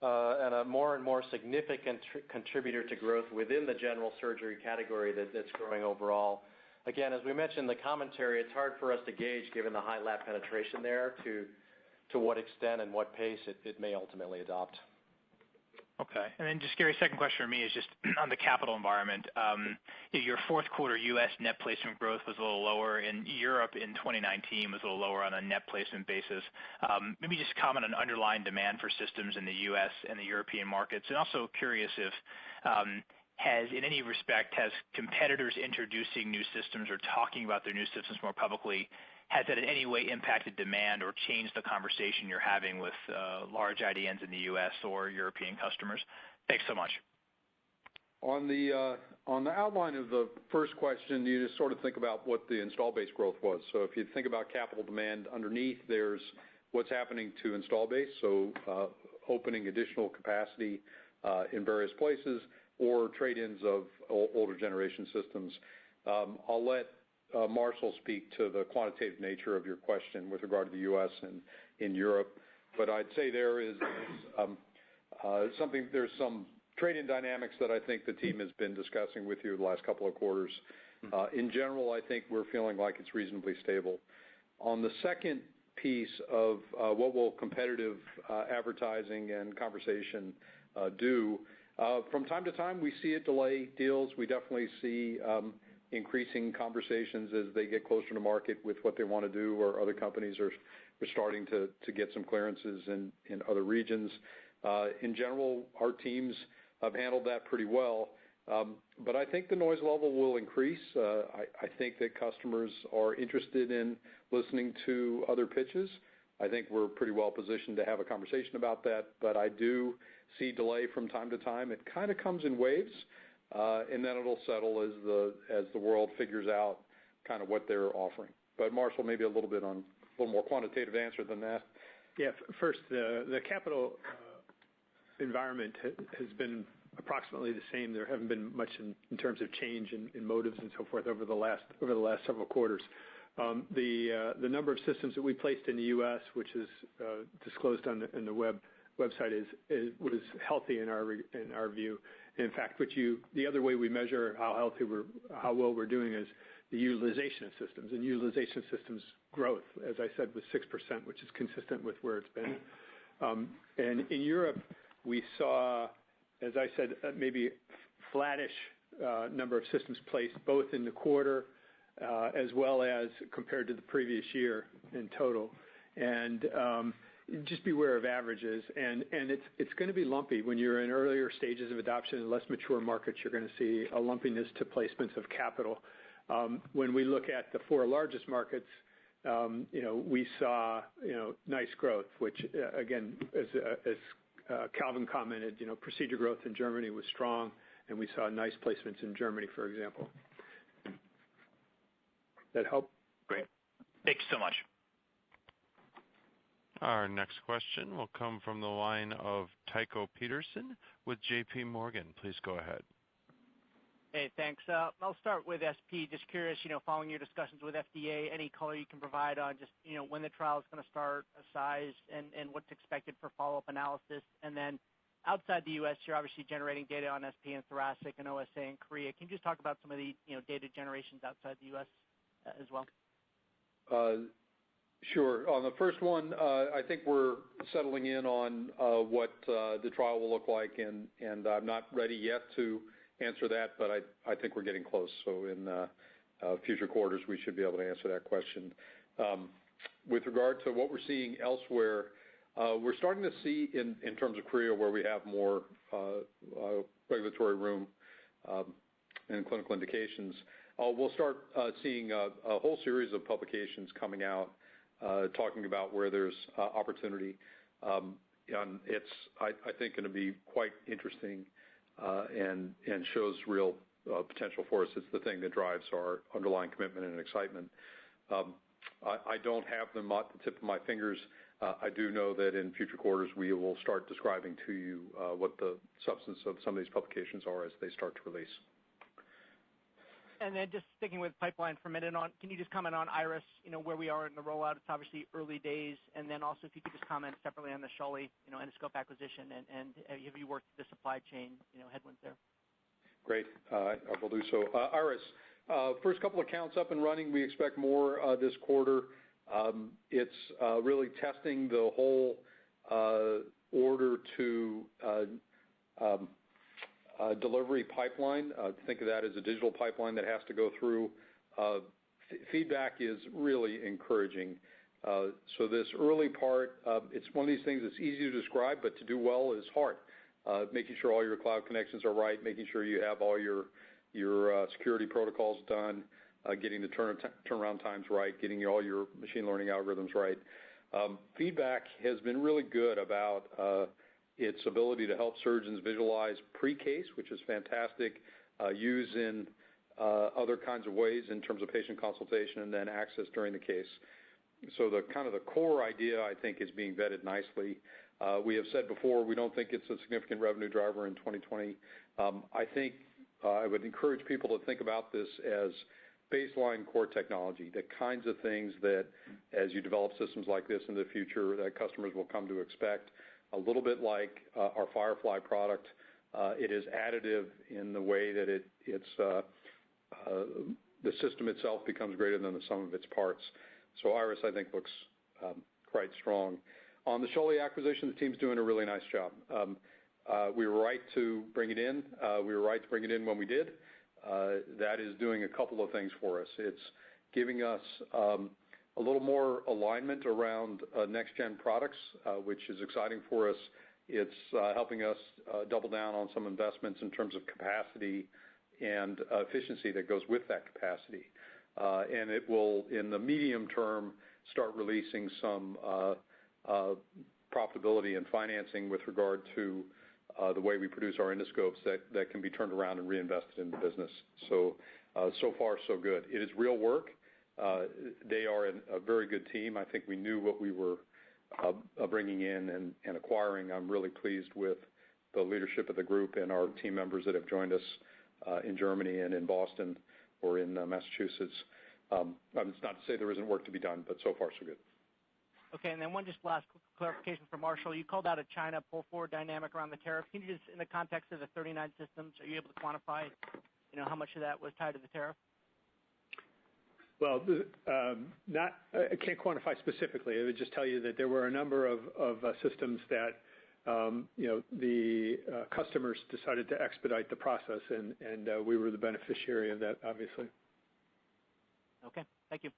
S2: and a more and more significant contributor to growth within the general surgery category that's growing overall. Again, as we mentioned in the commentary, it's hard for us to gauge, given the high lab penetration there, to what extent and what pace it may ultimately adopt.
S5: Okay. And then just, Gary, second question for me is just on the capital environment. Your fourth quarter U.S. net placement growth was a little lower, and Europe in 2019 was a little lower on a net placement basis. Maybe just comment on underlying demand for systems in the U.S. and the European markets. And also curious if in any respect, has competitors introducing new systems or talking about their new systems more publicly, has that in any way impacted demand or changed the conversation you're having with large IDNs in the U.S. or European customers? Thanks so much.
S3: On the outline of the first question, you just sort of think about what the install base growth was. So if you think about capital demand underneath, there's what's happening to install base, so opening additional capacity in various places, or trade-ins of older generation systems. I'll let Marshall speak to the quantitative nature of your question with regard to the U.S. and in Europe, but I'd say there's some trade-in dynamics that I think the team has been discussing with you the last couple of quarters. In general, I think we're feeling like it's reasonably stable. On the second piece of what will competitive advertising and conversation do, from time to time we see it delay deals. We definitely see increasing conversations as they get closer to market with what they want to do, or other companies are starting to get some clearances in other regions. In general, our teams have handled that pretty well. But I think the noise level will increase. I think that customers are interested in listening to other pitches. I think we're pretty well positioned to have a conversation about that, but I do see delay from time to time. It kind of comes in waves, and then it'll settle as the world figures out kind of what they're offering. But Marshall, maybe a little more quantitative answer than that.
S4: Yeah. First, the capital environment has been approximately the same. There haven't been much in terms of change in motives and so forth over the last several quarters. The number of systems that we placed in the U.S., which is disclosed on the website, was healthy in our view. In fact, the other way we measure how well we're doing is the utilization of systems, and utilization systems growth, as I said, was 6%, which is consistent with where it's been. And in Europe, we saw, as I said, maybe flattish number of systems placed both in the quarter as well as compared to the previous year in total. And just beware of averages. And it's going to be lumpy. When you're in earlier stages of adoption in less mature markets, you're going to see a lumpiness to placements of capital. When we look at the 4 largest markets, we saw nice growth, which again, as Calvin commented, procedure growth in Germany was strong, and we saw nice placements in Germany, for example. That help?
S5: Great. Thank you so much.
S1: Our next question will come from the line of Tycho Peterson with J.P. Morgan. Please go ahead.
S6: Hey, thanks. I'll start with SP. Just curious, following your discussions with FDA, any color you can provide on just, when the trial is going to start, a size, and what's expected for follow-up analysis. And then outside the U.S., you're obviously generating data on SP and thoracic and OSA in Korea. Can you just talk about some of the, data generations outside the U.S. As well?
S3: Sure. On the first one, I think we're settling in on what the trial will look like, and I'm not ready yet to answer that, but I think we're getting close. So in future quarters, we should be able to answer that question. With regard to what we're seeing elsewhere, we're starting to see in terms of Korea, where we have more regulatory room and clinical indications, we'll start seeing a whole series of publications coming out talking about where there's opportunity. And it's, I think, going to be quite interesting and shows real potential for us. It's the thing that drives our underlying commitment and excitement. I don't have them at the tip of my fingers. I do know that in future quarters we will start describing to you what the substance of some of these publications are as they start to release.
S6: And then just sticking with pipeline for a minute, can you just comment on Iris, where we are in the rollout? It's obviously early days. And then also if you could just comment separately on the Schölly, endoscope acquisition, and have you worked the supply chain, headwinds there?
S3: Great. I will do so. Iris, first couple accounts up and running. We expect more this quarter. It's really testing the whole order to delivery pipeline. Think of that as a digital pipeline that has to go through. Feedback is really encouraging. So this early part, it's one of these things that's easy to describe, but to do well is hard. Making sure all your cloud connections are right, making sure you have all your security protocols done, getting the turnaround times right, getting all your machine learning algorithms right. Feedback has been really good about its ability to help surgeons visualize pre-case, which is fantastic, use in other kinds of ways in terms of patient consultation, and then access during the case. So the kind of the core idea, I think, is being vetted nicely. We have said before, we don't think it's a significant revenue driver in 2020. I think I would encourage people to think about this as baseline core technology, the kinds of things that as you develop systems like this in the future that customers will come to expect. A little bit like our Firefly product, it is additive in the way that the system itself becomes greater than the sum of its parts. So Iris, I think, looks quite strong. On the Schölly acquisition, the team's doing a really nice job. We were right to bring it in. We were right to bring it in when we did. That is doing a couple of things for us. It's giving us a little more alignment around next-gen products, which is exciting for us It's helping us double down on some investments in terms of capacity and efficiency that goes with that capacity. And it will, in the medium term, start releasing some profitability and financing with regard to the way we produce our endoscopes that can be turned around and reinvested in the business. So far, so good. It is real work. They are a very good team. I think we knew what we were bringing in and acquiring. I'm really pleased with the leadership of the group and our team members that have joined us in Germany and in Boston or in Massachusetts. It's not to say there isn't work to be done, but so far so good.
S6: Okay, and then one just last quick clarification for Marshall. You called out a China pull-forward dynamic around the tariff. Can you just, in the context of the 39 systems, are you able to quantify, how much of that was tied to the tariff?
S4: Well, I can't quantify specifically. I would just tell you that there were a number of systems that the customers decided to expedite the process, and we were the beneficiary of that, obviously.
S6: Okay, thank you.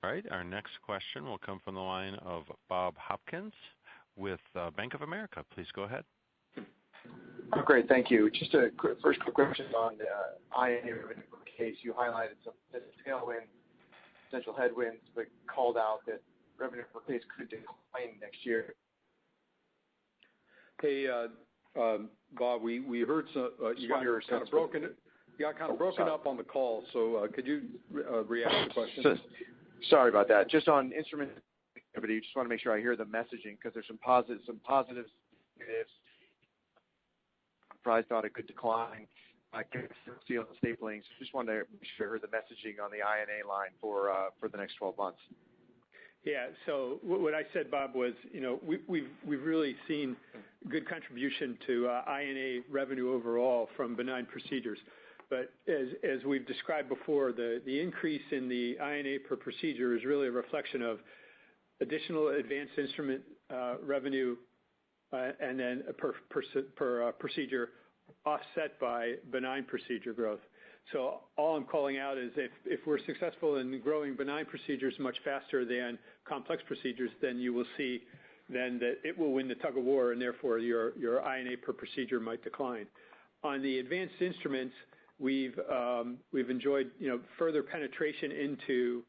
S1: All right, our next question will come from the line of Bob Hopkins with Bank of America. Please go ahead.
S7: Oh, great, thank you. Just a first quick question on INA revenue per case. You highlighted some tailwinds, potential headwinds, but called out that revenue per case could decline next year.
S3: Hey, Bob, we heard some. You got kind of broken up on the call. So could you re-ask the question?
S7: Sorry about that. Just on instrument activity, just want to make sure I hear the messaging because there's some positives, negatives. Probably thought it could decline. I can't see on the stapling. So just wanted to make sure I heard the messaging on the INA line for the next 12 months.
S4: Yeah. So what I said, Bob, was we've really seen good contribution to INA revenue overall from benign procedures. But as we've described before, the increase in the INA per procedure is really a reflection of additional advanced instrument revenue and then per procedure offset by benign procedure growth. So all I'm calling out is if we're successful in growing benign procedures much faster than complex procedures, then you will see then that it will win the tug of war, and therefore your INA per procedure might decline. On the advanced instruments, we've enjoyed further penetration into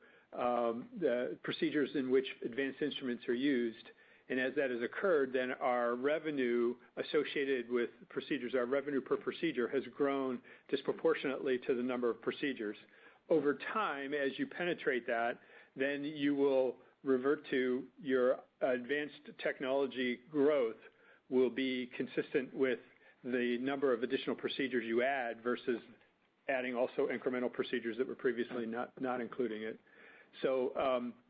S4: the procedures in which advanced instruments are used. And as that has occurred, then our revenue associated with procedures, our revenue per procedure has grown disproportionately to the number of procedures. Over time, as you penetrate that, then you will revert to your advanced technology growth will be consistent with the number of additional procedures you add versus adding also incremental procedures that were previously not including it. So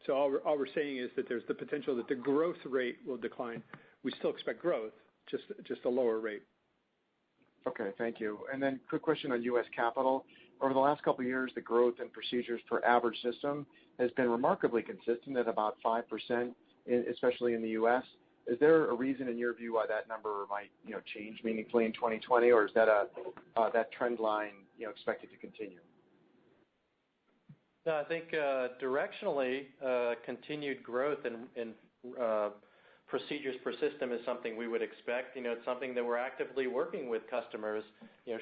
S4: all we're saying is that there's the potential that the growth rate will decline. We still expect growth, just a lower rate.
S7: Okay, thank you. And then quick question on U.S. capital. Over the last couple of years, the growth in procedures per average system has been remarkably consistent at about 5%, especially in the U.S. Is there a reason, in your view, why that number might change meaningfully in 2020, or is that that trend line expected to continue?
S2: No, I think directionally, continued growth in procedures per system is something we would expect. It's something that we're actively working with customers,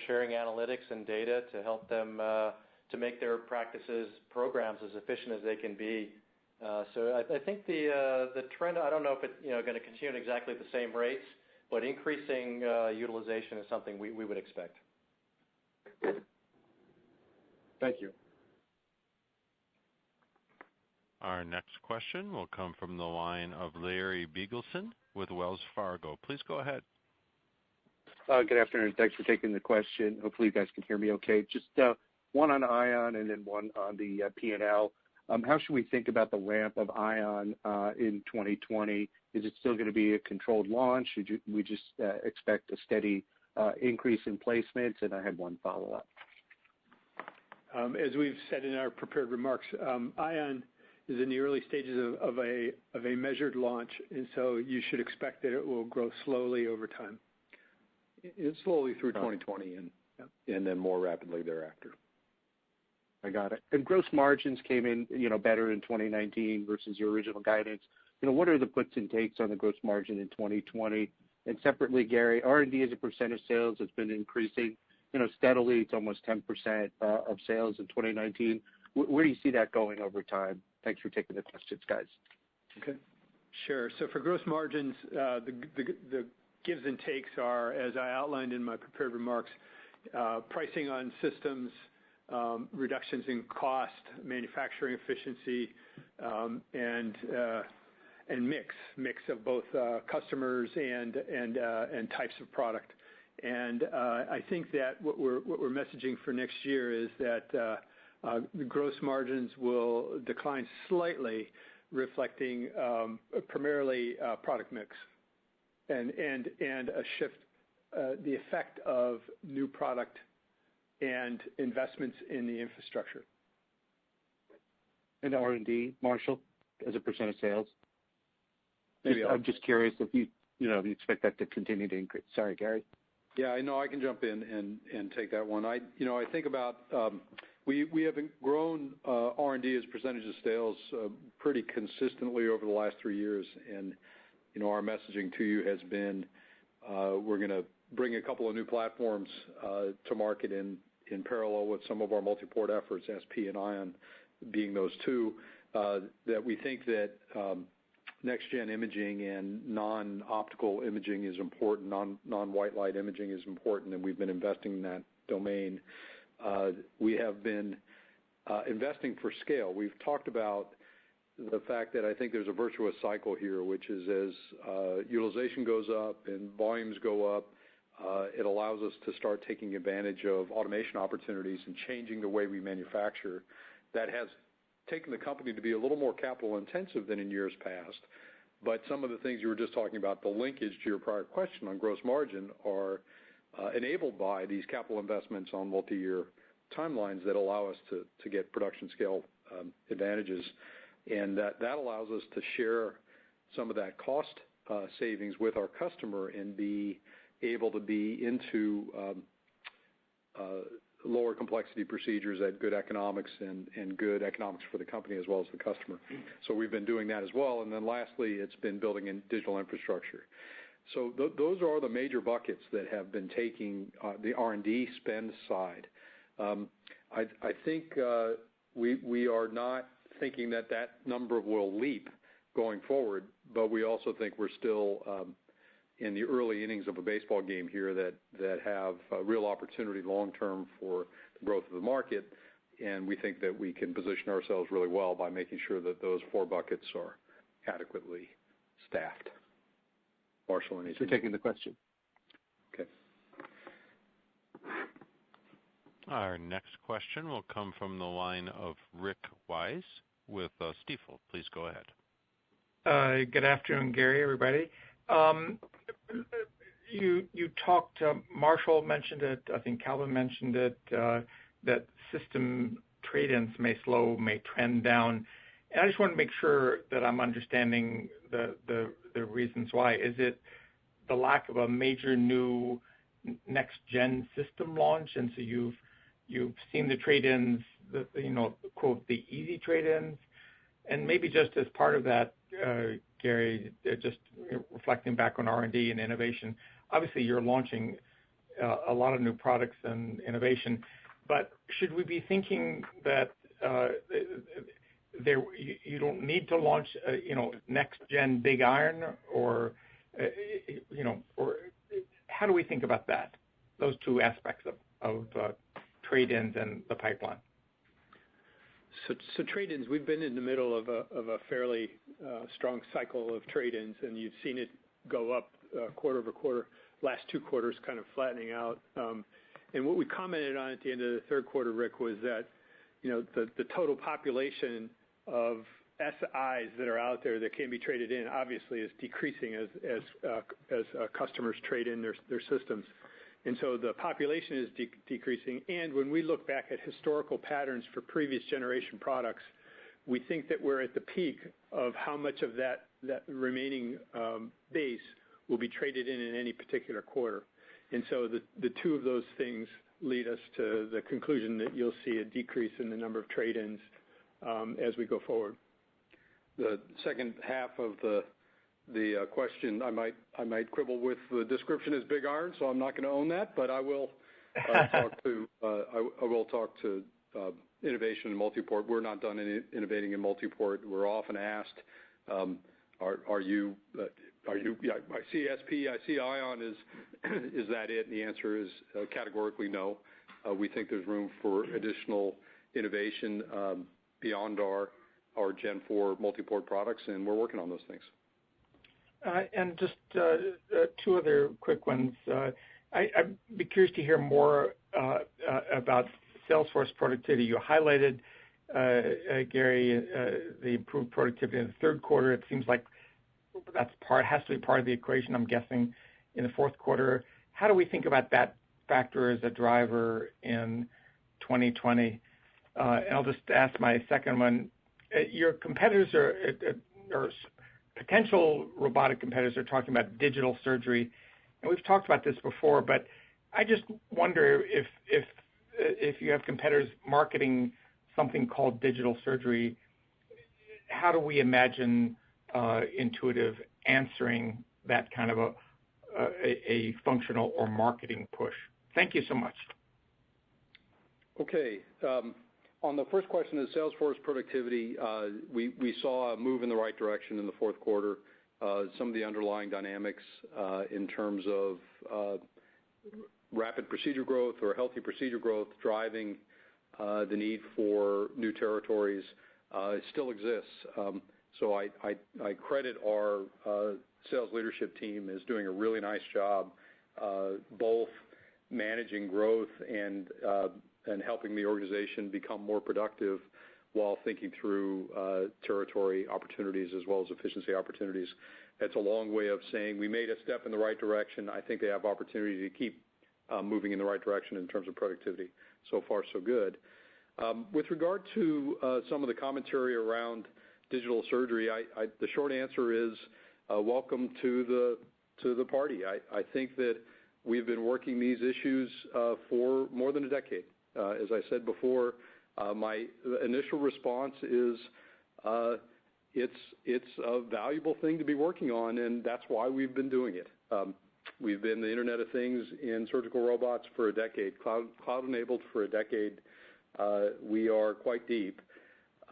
S2: sharing analytics and data to help them to make their practices programs as efficient as they can be. So I think the trend, I don't know if it's going to continue at exactly the same rates, but increasing utilization is something we would expect.
S7: Thank you.
S1: Our next question will come from the line of Larry Biegelsen with Wells Fargo. Please go ahead.
S8: Good afternoon. Thanks for taking the question. Hopefully you guys can hear me okay. Just one on Ion and then one on the P&L. How should we think about the ramp of Ion in 2020? Is it still going to be a controlled launch? Should we just expect a steady increase in placements? And I had one follow-up.
S4: As we've said in our prepared remarks, Ion is in the early stages of a measured launch, and so you should expect that it will grow slowly over time.
S3: It's slowly through 2020 and then more rapidly thereafter.
S8: I got it. And gross margins came in, better in 2019 versus your original guidance. What are the puts and takes on the gross margin in 2020? And separately, Gary, R&D as a percent of sales has been increasing, steadily. It's almost 10% of sales in 2019. Where do you see that going over time? Thanks for taking the questions, guys.
S4: Okay. Sure. So for gross margins, the gives and takes are, as I outlined in my prepared remarks, pricing on systems, reductions in cost, manufacturing efficiency, and mix of both customers and types of product. And I think that what we're messaging for next year is that the gross margins will decline slightly, reflecting primarily product mix and a shift, the effect of new product and investments in the infrastructure.
S8: And R&D, Marshall, as a percent of sales?
S3: I'm
S8: just curious if you expect that to continue to increase. Sorry, Gary.
S3: Yeah, I know I can jump in and take that one. I think about we have grown R&D as a percentage of sales pretty consistently over the last 3 years, and our messaging to you has been we're going to bring a couple of new platforms to market in parallel with some of our multi-port efforts, SP and Ion being those two, that we think that next-gen imaging and non-optical imaging is important, non-white light imaging is important, and we've been investing in that domain. We have been investing for scale. We've talked about the fact that I think there's a virtuous cycle here, which is as utilization goes up and volumes go up, it allows us to start taking advantage of automation opportunities and changing the way we manufacture. That has taken the company to be a little more capital intensive than in years past. But some of the things you were just talking about, the linkage to your prior question on gross margin, are enabled by these capital investments on multi-year timelines that allow us to get production scale advantages. And that allows us to share some of that cost savings with our customer and be able to be into lower complexity procedures at good economics and good economics for the company as well as the customer. So we've been doing that as well. And then lastly, it's been building in digital infrastructure. So those are the major buckets that have been taking the R&D spend side. I think we are not thinking that number will leap going forward, but we also think we're still in the early innings of a baseball game here that have a real opportunity long-term for the growth of the market, and we think that we can position ourselves really well by making sure that those 4 buckets are adequately staffed. Marshall, anything?
S8: Thanks for taking the question.
S3: Okay.
S1: Our next question will come from the line of Rick Wise with Stifel. Please go ahead.
S9: Good afternoon, Gary, everybody. You talked, Marshall mentioned it, I think Calvin mentioned it, that system trade-ins may trend down. And I just want to make sure that I'm understanding the reasons why. Is it the lack of a major new next-gen system launch, and so you've seen the trade-ins, quote, the easy trade-ins? And maybe just as part of that, Gary, just reflecting back on R&D and innovation, obviously you're launching a lot of new products and innovation, but should we be thinking that you don't need to launch next-gen big iron, or or how do we think about that, those two aspects of trade-ins and the pipeline?
S4: So trade-ins, we've been in the middle of a fairly strong cycle of trade-ins, and you've seen it go up quarter over quarter. Last 2 quarters kind of flattening out. And what we commented on at the end of the third quarter, Rick, was that the total population of SIs that are out there that can be traded in obviously is decreasing as customers trade in their systems. And so the population is decreasing. And when we look back at historical patterns for previous generation products, we think that we're at the peak of how much of that remaining base will be traded in any particular quarter. And so the two of those things lead us to the conclusion that you'll see a decrease in the number of trade-ins as we go forward.
S3: The second half of the question, I might quibble with the description as big iron, so I'm not going to own that, but I will talk to innovation in multiport. We're not done innovating in multiport. We're often asked, are you? Yeah, I see SP, I see ion. Is that it? And the answer is categorically no. We think there's room for additional innovation beyond our Gen 4 multiport products, and we're working on those things.
S9: And just two other quick ones. I'd be curious to hear more about Salesforce productivity. You highlighted, Gary, the improved productivity in the third quarter. It seems like has to be part of the equation, I'm guessing, in the fourth quarter. How do we think about that factor as a driver in 2020? And I'll just ask my second one. Your competitors or potential robotic competitors are talking about digital surgery, and we've talked about this before, but I just wonder if you have competitors marketing something called digital surgery, how do we imagine Intuitive answering that kind of a functional or marketing push? Thank you so much.
S3: Okay. On the first question of Salesforce productivity, we saw a move in the right direction in the fourth quarter. Some of the underlying dynamics in terms of rapid procedure growth or healthy procedure growth driving the need for new territories still exists. So I credit our sales leadership team as doing a really nice job both managing growth and helping the organization become more productive while thinking through territory opportunities as well as efficiency opportunities. That's a long way of saying we made a step in the right direction. I think they have opportunity to keep moving in the right direction in terms of productivity. So far, so good. With regard to some of the commentary around digital surgery, the short answer is welcome to the party. I think that we've been working these issues for more than a decade. As I said before, my initial response is it's a valuable thing to be working on, and that's why we've been doing it. We've been the Internet of Things in surgical robots for a decade, cloud-enabled for a decade. We are quite deep.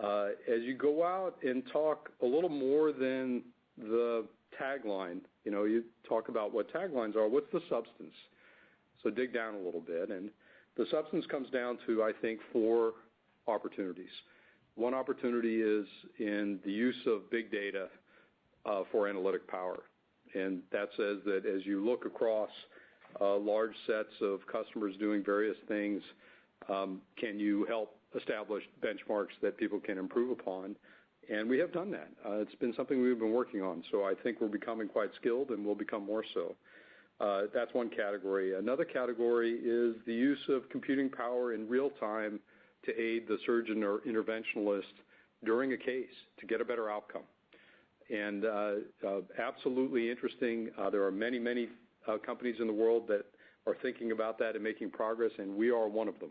S3: As you go out and talk a little more than the tagline, you talk about what taglines are, what's the substance? So dig down a little bit, and the substance comes down to, I think, 4 opportunities. One opportunity is in the use of big data for analytic power, and that says that as you look across large sets of customers doing various things, can you help establish benchmarks that people can improve upon? And we have done that. It's been something we've been working on, so I think we're becoming quite skilled and we'll become more so. That's one category. Another category is the use of computing power in real time to aid the surgeon or interventionalist during a case to get a better outcome. And absolutely interesting. There are many, many companies in the world that are thinking about that and making progress, and we are one of them.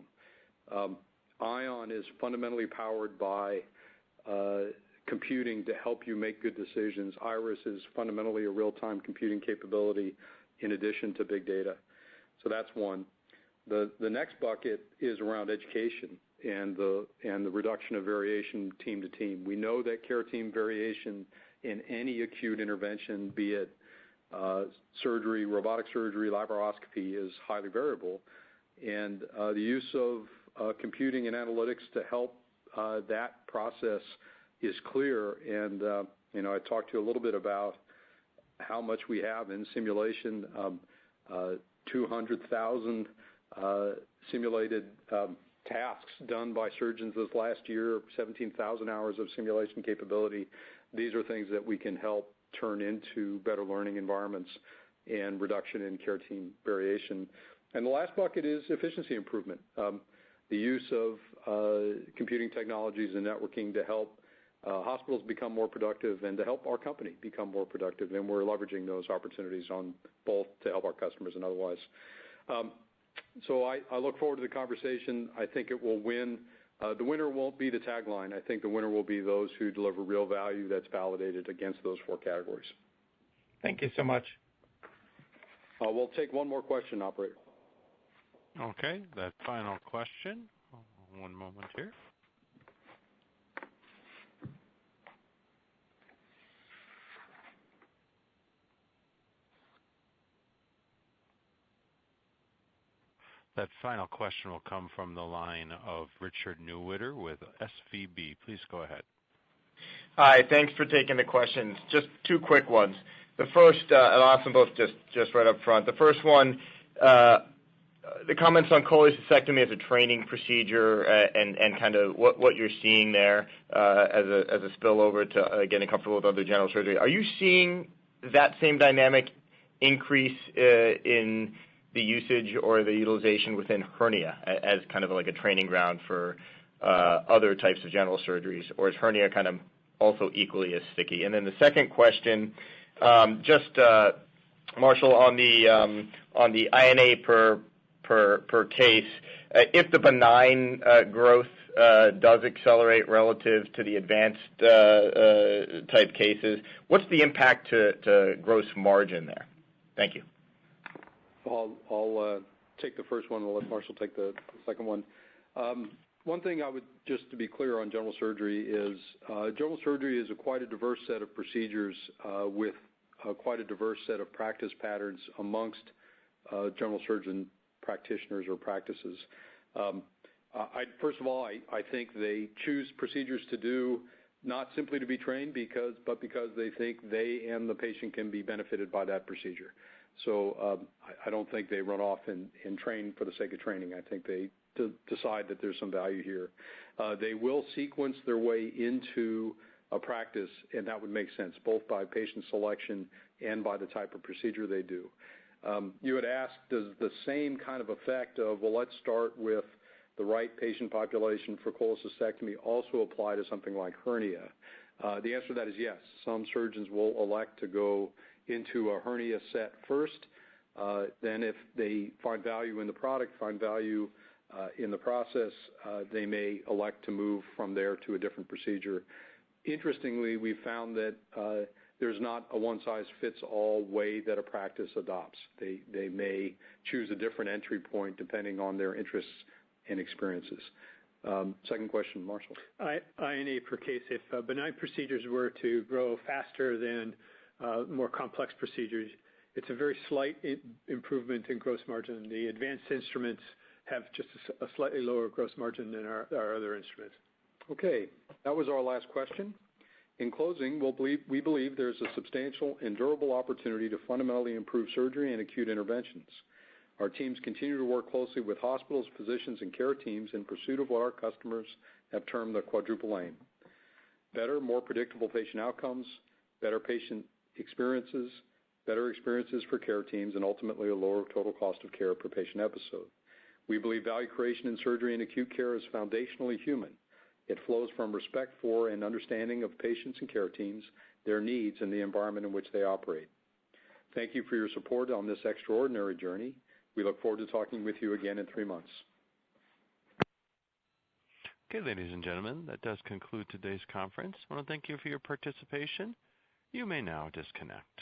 S3: Ion is fundamentally powered by computing to help you make good decisions. Iris is fundamentally a real-time computing capability in addition to big data. So that's one. The next bucket is around education and the reduction of variation team to team. We know that care team variation in any acute intervention, be it surgery, robotic surgery, laparoscopy, is highly variable. And the use of computing and analytics to help that process is clear. And, I talked to you a little bit about how much we have in simulation, 200,000 simulated tasks done by surgeons this last year, 17,000 hours of simulation capability. These are things that we can help turn into better learning environments and reduction in care team variation. And the last bucket is efficiency improvement, the use of computing technologies and networking to help hospitals become more productive and to help our company become more productive, and we're leveraging those opportunities on both to help our customers and otherwise. So I look forward to the conversation. I think it will win. The winner won't be the tagline. I think the winner will be those who deliver real value that's validated against those 4 categories.
S9: Thank you so much.
S3: We'll take one more question, operator.
S1: Okay, that final question. One moment here. That final question will come from the line of Richard Neuwitter with SVB. Please go ahead.
S10: Hi, thanks for taking the questions. Just 2 quick ones. The first, and I'll ask them both just right up front. The first one, the comments on cholecystectomy as a training procedure and kind of what you're seeing there as a spillover to getting comfortable with other general surgery. Are you seeing that same dynamic increase in the usage or the utilization within hernia as kind of like a training ground for other types of general surgeries, or is hernia kind of also equally as sticky? And then the second question, Marshall, on the INA per case, if the benign growth does accelerate relative to the advanced type cases, what's the impact to gross margin there? Thank you.
S3: I'll take the first one. I'll let Marshall take the second one. One thing I would, just to be clear on general surgery is quite a diverse set of procedures with quite a diverse set of practice patterns amongst general surgeon practitioners or practices. First of all, I think they choose procedures to do not simply to be trained but because they think they and the patient can be benefited by that procedure. So I don't think they run off and train for the sake of training. I think they decide that there's some value here. They will sequence their way into a practice, and that would make sense, both by patient selection and by the type of procedure they do. You had asked, does the same kind of effect of, well, let's start with the right patient population for cholecystectomy also apply to something like hernia? The answer to that is yes. Some surgeons will elect to go into a hernia set first. Then if they find value in the product, find value in the process, they may elect to move from there to a different procedure. Interestingly, we found that there's not a one-size-fits-all way that a practice adopts. They may choose a different entry point depending on their interests and experiences. Second question, Marshall.
S4: INA per case, if benign procedures were to grow faster than more complex procedures, it's a very slight improvement in gross margin. The advanced instruments have just a slightly lower gross margin than our other instruments.
S3: Okay, that was our last question. In closing, we believe there's a substantial and durable opportunity to fundamentally improve surgery and acute interventions. Our teams continue to work closely with hospitals, physicians, and care teams in pursuit of what our customers have termed the quadruple aim: better, more predictable patient outcomes, better patient experiences, better experiences for care teams, and ultimately a lower total cost of care per patient episode. We believe value creation in surgery and acute care is foundationally human. It flows from respect for and understanding of patients and care teams, their needs, and the environment in which they operate. Thank you for your support on this extraordinary journey. We look forward to talking with you again in 3 months.
S1: Okay, ladies and gentlemen, that does conclude today's conference. I want to thank you for your participation. You may now disconnect.